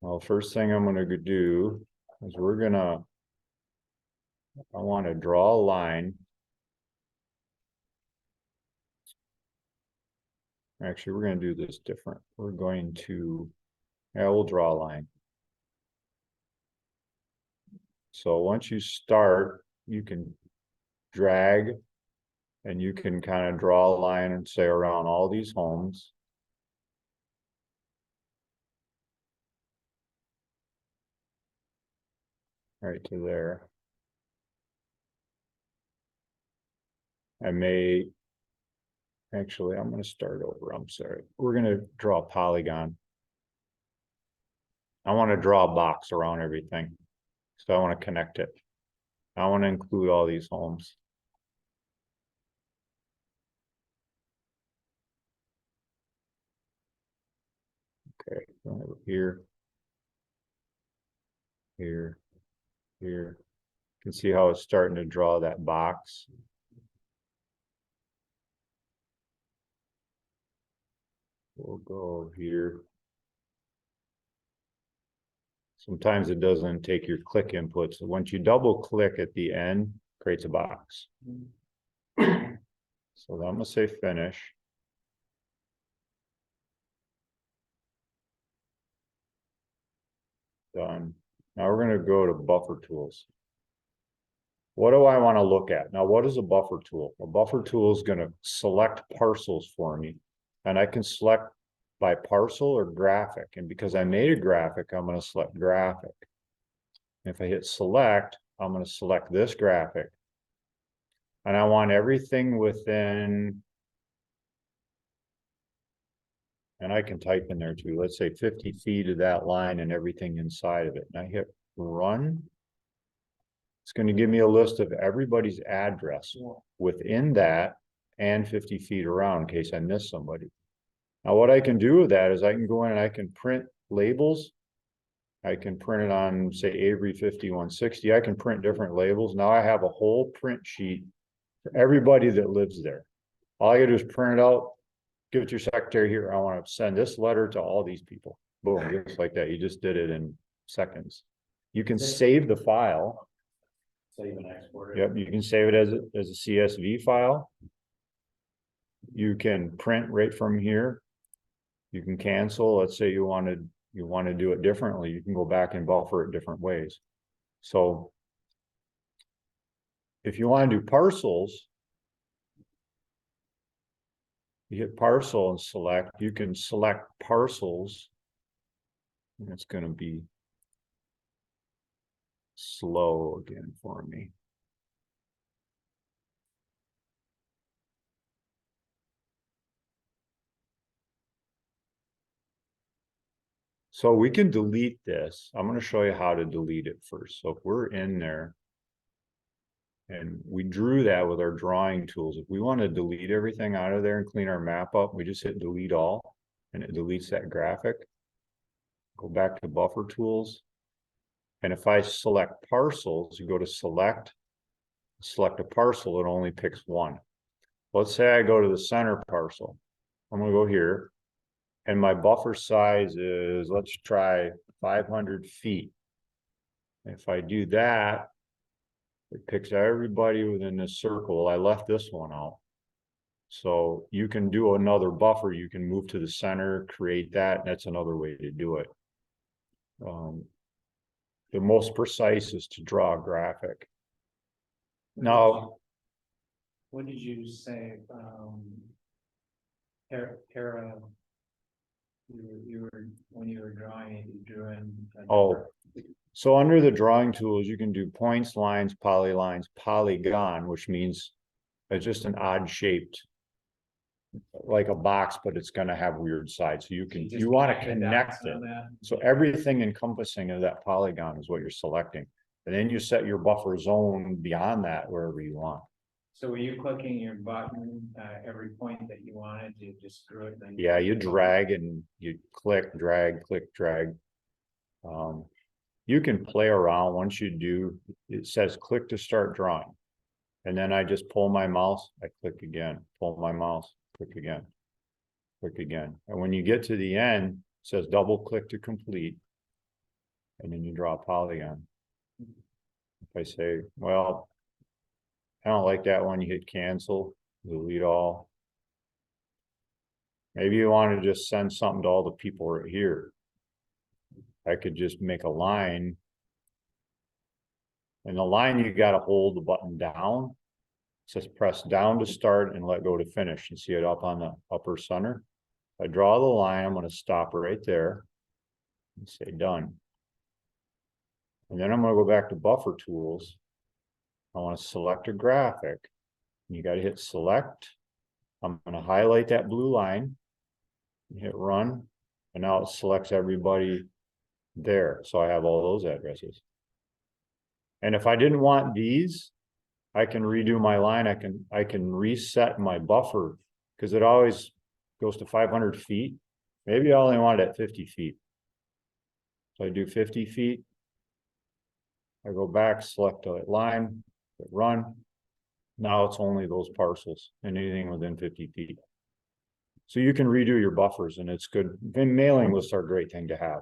S2: Well, first thing I'm going to do is I want to draw a line. Actually, we're going to do this different. We're going to, we'll draw a line. So once you start, you can drag and you can kind of draw a line and say around all these homes. Right to there. I'm going to start over. I'm sorry. We're going to draw a polygon. I want to draw a box around everything. So I want to connect it. I want to include all these homes. Okay, over here, here. You can see how it's starting to draw that box. We'll go here. Sometimes it doesn't take your click input. So once you double click at the end, it creates a box. So I'm going to say finish. Done. Now we're going to go to buffer tools. What do I want to look at? Now, what is a buffer tool? A buffer tool is going to select parcels for me. And I can select by parcel or graphic. And because I made a graphic, I'm going to select graphic. If I hit select, I'm going to select this graphic. And I want everything within, and I can type in there too, let's say 50 feet of that line and everything inside of it. And I hit run. It's going to give me a list of everybody's address within that and 50 feet around in case I miss somebody. Now, what I can do with that is I can go in and I can print labels. I can print it on, say, Avery 5160. I can print different labels. Now I have a whole print sheet for everybody that lives there. All I gotta do is print it out, give it to your secretary here. I want to send this letter to all these people. Boom, just like that. You just did it in seconds. You can save the file.
S1: Save and export it.
S2: Yep, you can save it as a CSV file. You can print right from here. You can cancel. Let's say you want to do it differently. You can go back and buffer it different ways. So if you want to do parcels, you hit parcel and select. You can select parcels. And it's going to be slow again for me. So we can delete this. I'm going to show you how to delete it first. So if we're in there and we drew that with our drawing tools, if we want to delete everything out of there and clean our map up, we just hit delete all and it deletes that graphic. Go back to buffer tools. And if I select parcels, you go to select a parcel, it only picks one. Let's say I go to the center parcel. I'm going to go here. And my buffer size is, let's try 500 feet. If I do that, it picks everybody within this circle. I left this one out. So you can do another buffer. You can move to the center, create that. And that's another way to do it. The most precise is to draw a graphic. Now,
S3: what did you say? Para, you were when you were drawing it, you drew in.
S2: oh, so under the drawing tools, you can do points, lines, polylines, polygon, which means it's just an odd shaped, like a box, but it's going to have weird sides. So you can, you want to connect it. So everything encompassing of that polygon is what you're selecting. And then you set your buffer zone beyond that wherever you want.
S3: So were you clicking your button every point that you wanted, you just drew it? Then
S2: Yeah, you drag and you click, drag, click, drag. You can play around. Once you do, it says click to start drawing. And then I just pull my mouse, I click again, pull my mouse, click again, click again. And when you get to the end, it says double click to complete. And then you draw a polygon. If I say, well, I don't like that one, you hit cancel, delete all. Maybe you want to just send something to all the people right here. I could just make a line. And the line, you got to hold the button down. It says press down to start and let go to finish. You see it up on the upper center. If I draw the line, I'm going to stop right there and say done. And then I'm going to go back to buffer tools. I want to select a graphic. You got to hit select. I'm going to highlight that blue line, hit run, and now it selects everybody there. So I have all those addresses. And if I didn't want these, I can redo my line. I can reset my buffer because it always goes to 500 feet. Maybe I only want it at 50 feet. So I do 50 feet. I go back, select a line, hit run. Now it's only those parcels and anything within 50 feet. So you can redo your buffers and it's good. Then mailing lists are a great thing to have.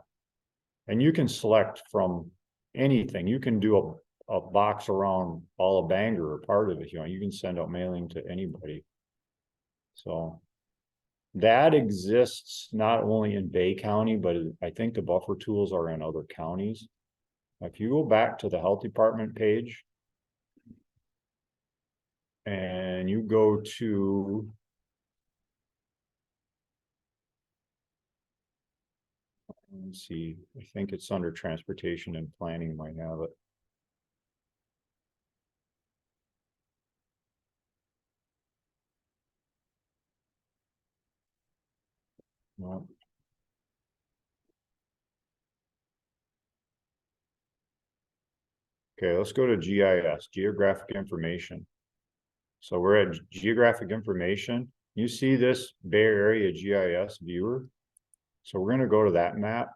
S2: And you can select from anything. You can do a box around all of Bangor or part of it. You know, you can send out mailing to anybody. So that exists not only in Bay County, but I think the buffer tools are in other counties. If you go back to the health department page and you go to let's see, I think it's under transportation and planning might have it. No. Okay, let's go to GIS, geographic information. So we're at geographic information. You see this Bay Area GIS viewer. So we're going to go to that map.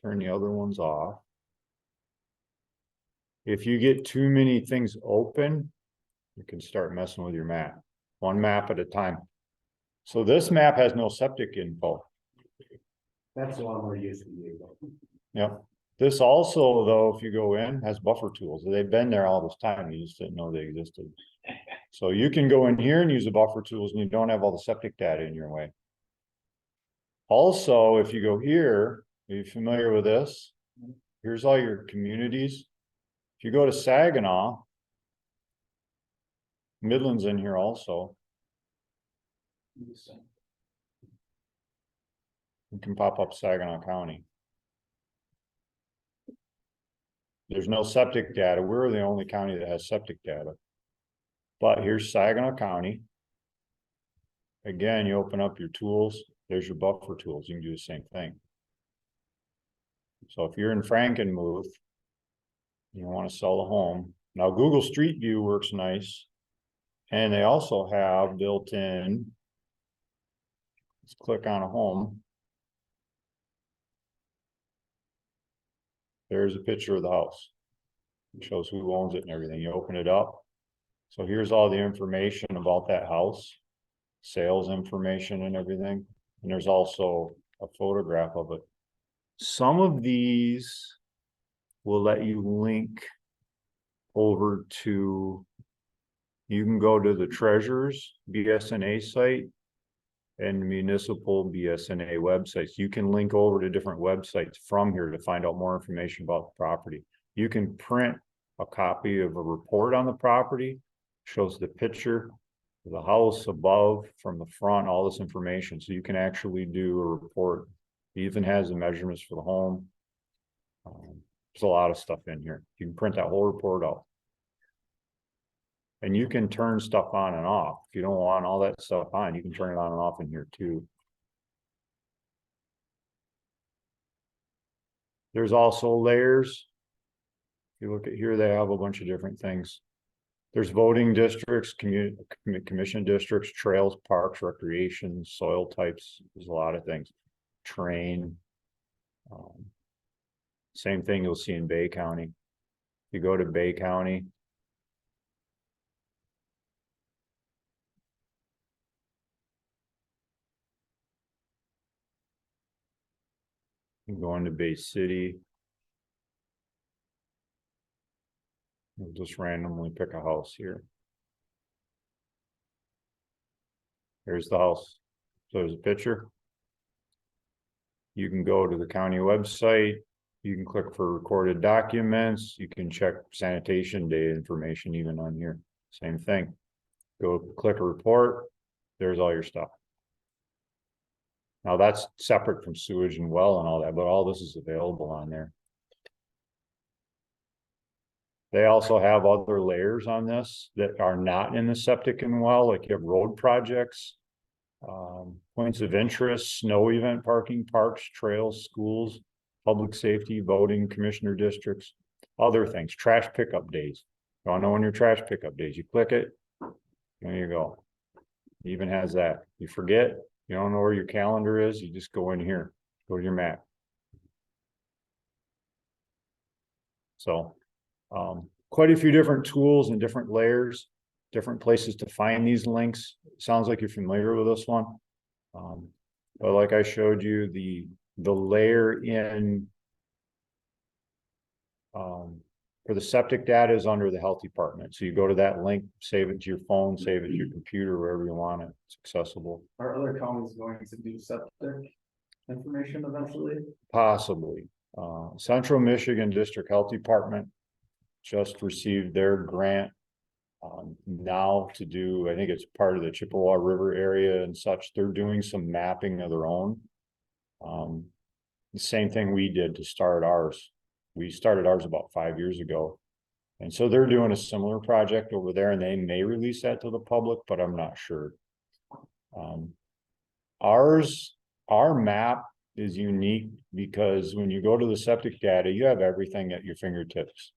S2: Turn the other ones off. If you get too many things open, you can start messing with your map. One map at a time. So this map has no septic info.
S1: That's the one we're using.
S2: Yep. This also, though, if you go in, has buffer tools. They've been there all this time. You just didn't know they existed. So you can go in here and use the buffer tools and you don't have all the septic data in your way. Also, if you go here, are you familiar with this? Here's all your communities. If you go to Saginaw, Midland's in here also. You can pop up Saginaw County. there's no septic data. We're the only county that has septic data. But here's Saginaw County. Again, you open up your tools, there's your buffer tools, you can do the same thing. So if you're in Frankenmuth, you want to sell a home. Now Google Street View works nice. And they also have built in, let's click on a home. There's a picture of the house. It shows who owns it and everything. You open it up. So here's all the information about that house, sales information and everything. And there's also a photograph of it. Some of these will let you link over to, you can go to the treasurer's BS&A site and municipal BS&A websites. You can link over to different websites from here to find out more information about the property. You can print a copy of a report on the property, shows the picture, the house above, from the front, all this information. So you can actually do a report. It even has the measurements for the home. There's a lot of stuff in here. You can print that whole report out. And you can turn stuff on and off. If you don't want all that stuff on, you can turn it on and off in here too. There's also layers. If you look at here, they have a bunch of different things. There's voting districts, commission districts, trails, parks, recreation, soil types. There's a lot of things. Terrain. Same thing you'll see in Bay County. You go to Bay County. You go into Bay City. We'll just randomly pick a house here. Here's the house. So there's a picture. You can go to the county website. You can click for recorded documents. You can check sanitation data information even on here. Same thing. Go click a report. There's all your stuff. Now that's separate from sewage and well and all that, but all this is available on there. They also have other layers on this that are not in the septic and well, like you have road projects, points of interest, snow event parking, parks, trails, schools, public safety, voting, commissioner districts, other things, trash pickup days. You want to know when your trash pickup days, you click it, there you go. It even has that. You forget, you don't know where your calendar is, you just go in here, go to your map. So quite a few different tools and different layers, different places to find these links. Sounds like you're familiar with this one. But like I showed you, the layer in for the septic data is under the health department. So you go to that link, save it to your phone, save it to your computer, wherever you want it. It's accessible.
S5: Are other counties going to do septic information eventually?
S2: Possibly. Central Michigan District Health Department just received their grant now to do, I think it's part of the Chippewa River area and such. They're doing some mapping of their own. The same thing we did to start ours. We started ours about 5 years ago. And so they're doing a similar project over there, and they may release that to the public, but I'm not sure. Our map is unique because when you go to the septic data, you have everything at your fingertips.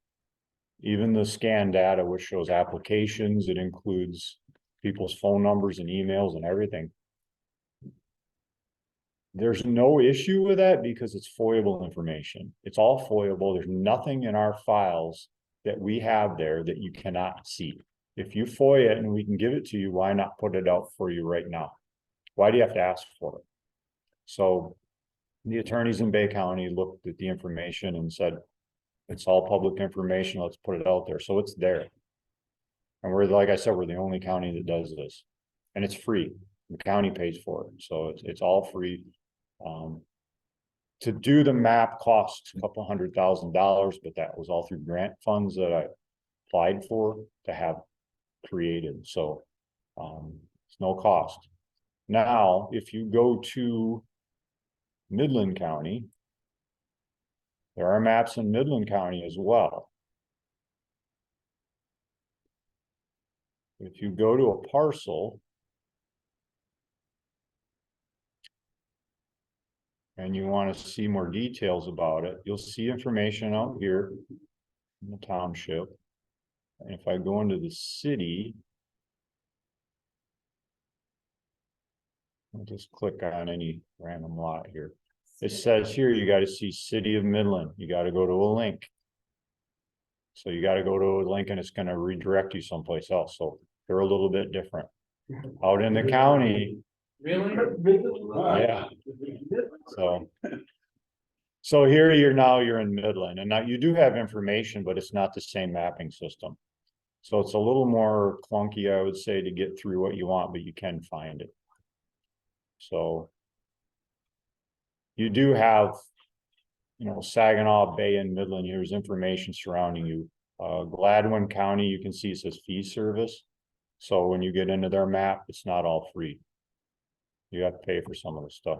S2: Even the scan data, which shows applications, it includes people's phone numbers and emails and everything. There's no issue with that because it's FOIable information. It's all FOIable. There's nothing in our files that we have there that you cannot see. If you FOIA it and we can give it to you, why not put it out for you right now? Why do you have to ask for it? So the attorneys in Bay County looked at the information and said, it's all public information. Let's put it out there. So it's there. And we're, like I said, we're the only county that does this, and it's free. The county pays for it. So it's all free. To do the map costs a couple $100,000, but that was all through grant funds that I applied for to have created. So it's no cost. Now, if you go to Midland County, There are maps in Midland County as well. If you go to a parcel and you want to see more details about it, you'll see information out here in the township. And if I go into the city, I'll just click on any random lot here. It says here, you got to see City of Midland. You got to go to a link. So you got to go to a link and it's going to redirect you someplace else. So they're a little bit different. Out in the county,
S3: Really?
S2: yeah. So here you're in Midland, and now you do have information, but it's not the same mapping system. So it's a little more clunky, I would say, to get through what you want, but you can find it. So you do have, Saginaw Bay and Midland, here's information surrounding you. Gladwin County, you can see it says fee service. So when you get into their map, it's not all free. You have to pay for some of the stuff.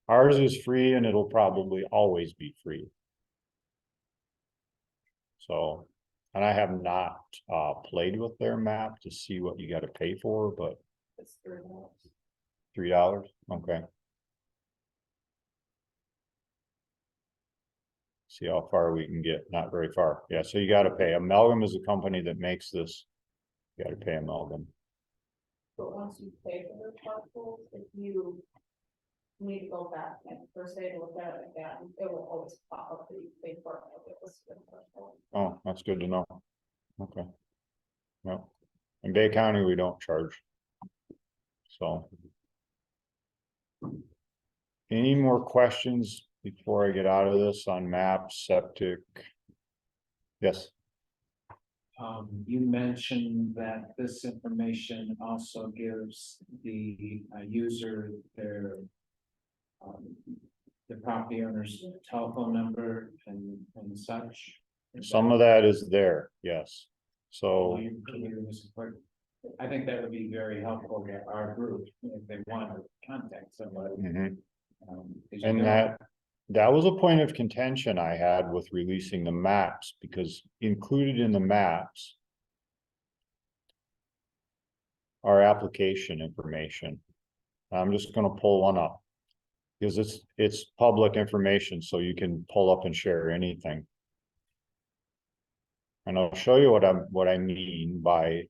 S2: Ours is free and it'll probably always be free. So, and I have not played with their map to see what you got to pay for, but
S6: It's $3.
S2: $3, okay. See how far we can get, not very far. Yeah, so you got to pay. Amalgam is a company that makes this. You got to pay Amalgam.
S6: But once you pay for the parcels, if you need to go back and per se to look at it again, it will always pop up the big part of it was the parcel.
S2: Oh, that's good to know. Okay. Well, in Bay County, we don't charge. So. Any more questions before I get out of this on maps, septic? Yes.
S3: You mentioned that this information also gives the user their the property owner's telephone number and such.
S2: Some of that is there, yes. So,
S3: I think that would be very helpful to our group if they want to contact somebody.
S2: mhm.
S3: 'Cause you
S2: And
S3: know,
S2: that was a point of contention I had with releasing the maps, because included in the maps are application information. I'm just gonna pull one up because it's public information, so you can pull up and share anything. And I'll show you what I mean by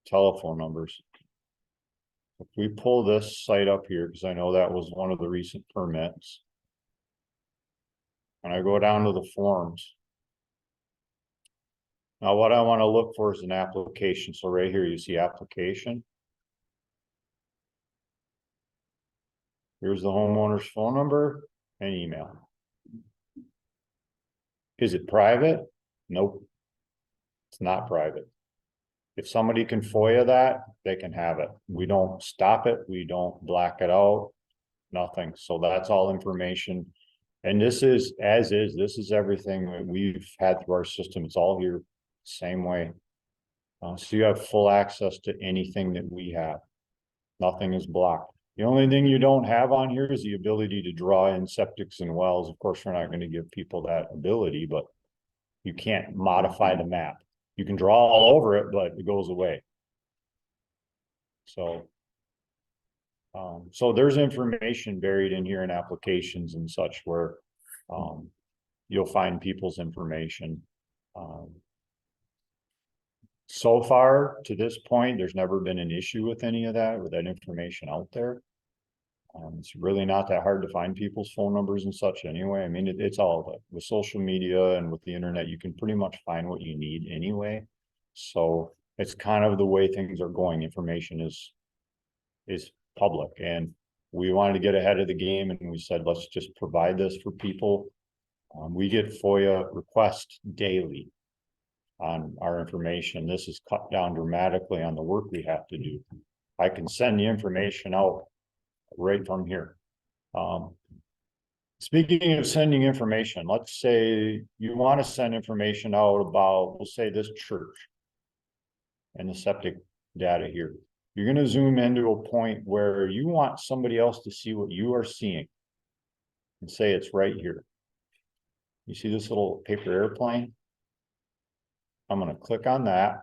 S2: telephone numbers. If we pull this site up here, because I know that was one of the recent permits. And I go down to the forms. Now, what I want to look for is an application. So right here, you see application. Here's the homeowner's phone number and email. Is it private? Nope. It's not private. If somebody can FOIA that, they can have it. We don't stop it. We don't black it out. Nothing. So that's all information. And this is as is. This is everything that we've had through our system. It's all here, same way. So you have full access to anything that we have. Nothing is blocked. The only thing you don't have on here is the ability to draw in septics and wells. Of course, we're not going to give people that ability, but you can't modify the map. You can draw all over it, but it goes away. So, so there's information buried in here in applications and such where you'll find people's information. So far to this point, there's never been an issue with any of that, with that information out there. It's really not that hard to find people's phone numbers and such anyway. I mean, it's all with social media and with the internet, you can pretty much find what you need anyway. So it's kind of the way things are going. Information is public, and we wanted to get ahead of the game, and we said, let's just provide this for people. We get FOIA requests daily on our information. This is cut down dramatically on the work we have to do. I can send the information out right from here. Speaking of sending information, let's say you want to send information out about, we'll say, this church and the septic data here. You're going to zoom into a point where you want somebody else to see what you are seeing. and say it's right here. You see this little paper airplane? I'm gonna click on that.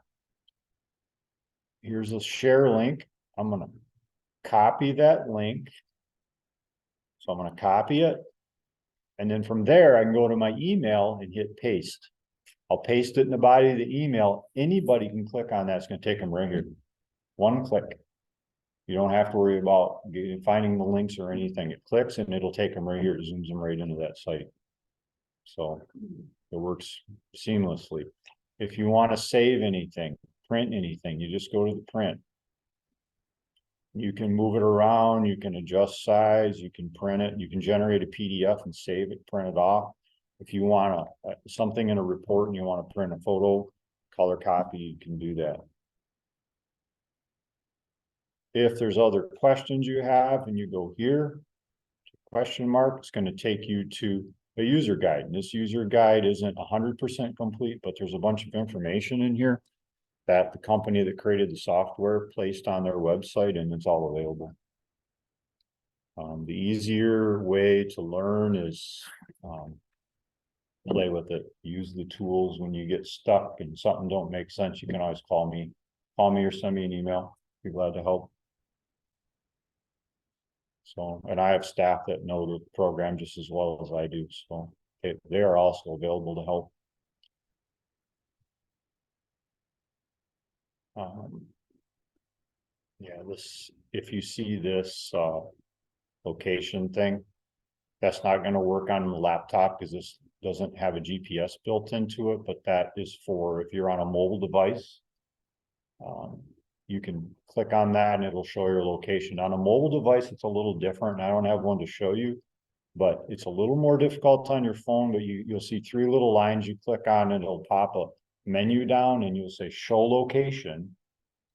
S2: Here's a share link. I'm gonna copy that link. So I'm gonna copy it. And then from there, I can go to my email and hit paste. I'll paste it in the body of the email. Anybody can click on that. It's gonna take them right here. One click. You don't have to worry about finding the links or anything. It clicks and it'll take them right here. It zooms them right into that site. So it works seamlessly. If you want to save anything, print anything, you just go to the print. You can move it around, you can adjust size, you can print it, you can generate a PDF and save it, print it off. If you want something in a report and you want to print a photo, color copy, you can do that. If there's other questions you have and you go here, question mark, it's going to take you to a user guide. And this user guide isn't 100% complete, but there's a bunch of information in here that the company that created the software placed on their website, and it's all available. The easier way to learn is play with it. Use the tools. When you get stuck and something don't make sense, you can always call me or send me an email. Be glad to help. So, and I have staff that know the program just as well as I do. So they are also available to help. Yeah, this, if you see this location thing, that's not going to work on the laptop because this doesn't have a GPS built into it, but that is for if you're on a mobile device. You can click on that and it'll show your location. On a mobile device, it's a little different. I don't have one to show you, but it's a little more difficult on your phone, but you'll see 3 little lines you click on and it'll pop a menu down and you'll say show location.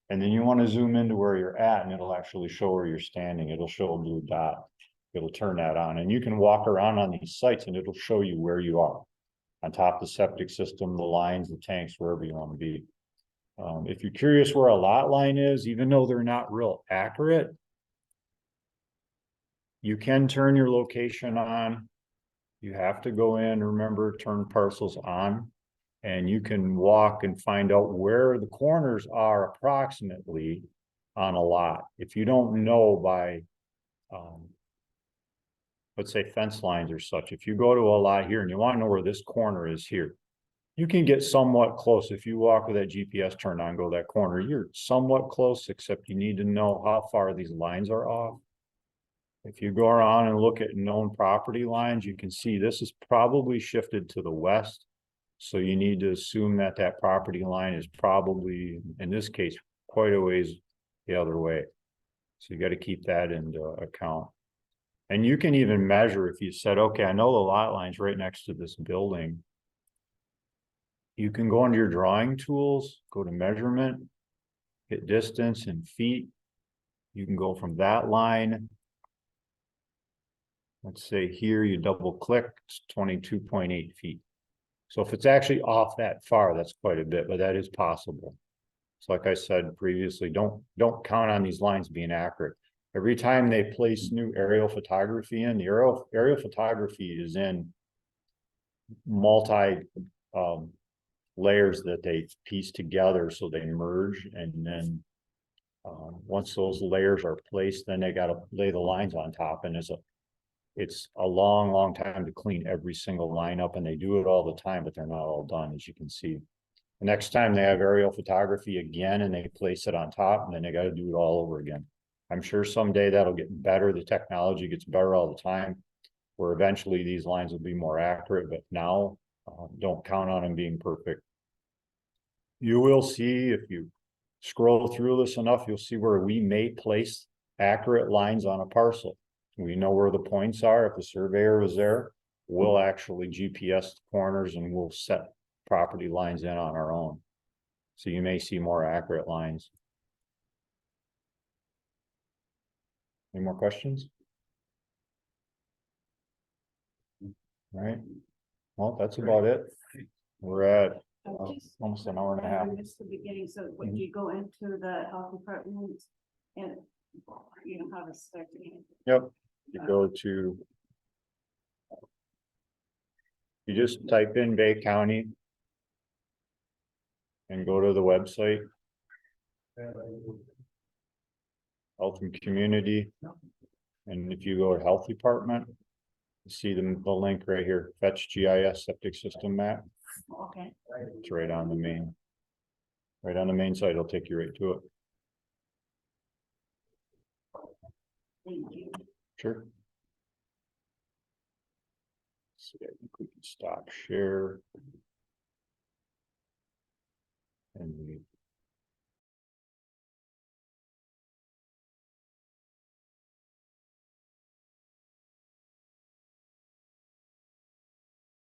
S2: And then you want to zoom into where you're at and it'll actually show where you're standing. It'll show a blue dot. It'll turn that on and you can walk around on these sites and it'll show you where you are on top of the septic system, the lines, the tanks, wherever you want to be. If you're curious where a lot line is, even though they're not real accurate, you can turn your location on. You have to go in, remember, turn parcels on, and you can walk and find out where the corners are approximately on a lot. If you don't know by, let's say fence lines or such, if you go to a lot here and you want to know where this corner is here, you can get somewhat close. If you walk with that GPS turned on, go that corner, you're somewhat close, except you need to know how far these lines are off. If you go around and look at known property lines, you can see this is probably shifted to the west. So you need to assume that that property line is probably, in this case, quite a ways the other way. So you got to keep that into account. And you can even measure if you said, okay, I know the lot line's right next to this building. You can go into your drawing tools, go to measurement, hit distance in feet. You can go from that line. Let's say here you double click, it's 22.8 feet. So if it's actually off that far, that's quite a bit, but that is possible. So like I said previously, don't count on these lines being accurate. Every time they place new aerial photography in, the aerial photography is in multi layers that they piece together so they merge, and then once those layers are placed, then they got to lay the lines on top, and it's a long time to clean every single line up, and they do it all the time, but they're not all done, as you can see. The next time they have aerial photography again and they place it on top, and then they got to do it all over again. I'm sure someday that'll get better. The technology gets better all the time, where eventually these lines will be more accurate, but now don't count on them being perfect. You will see, if you scroll through this enough, you'll see where we may place accurate lines on a parcel. We know where the points are. If the surveyor was there, we'll actually GPS the corners and we'll set property lines in on our own. So you may see more accurate lines. Any more questions? All right. Well, that's about it. We're at almost an hour and a half.
S7: I missed the beginning, so when you go into the health department and you know how to start.
S2: Yep. You go to You just type in Bay County. And go to the website. Health and Community. And if you go to Health Department. You see the link right here, Fetch GIS Septic System Map.
S7: Okay,
S2: It's right on the main. Right on the main site, it'll take you right to it.
S7: thank you.
S2: Sure. See, I think we can stop share. And we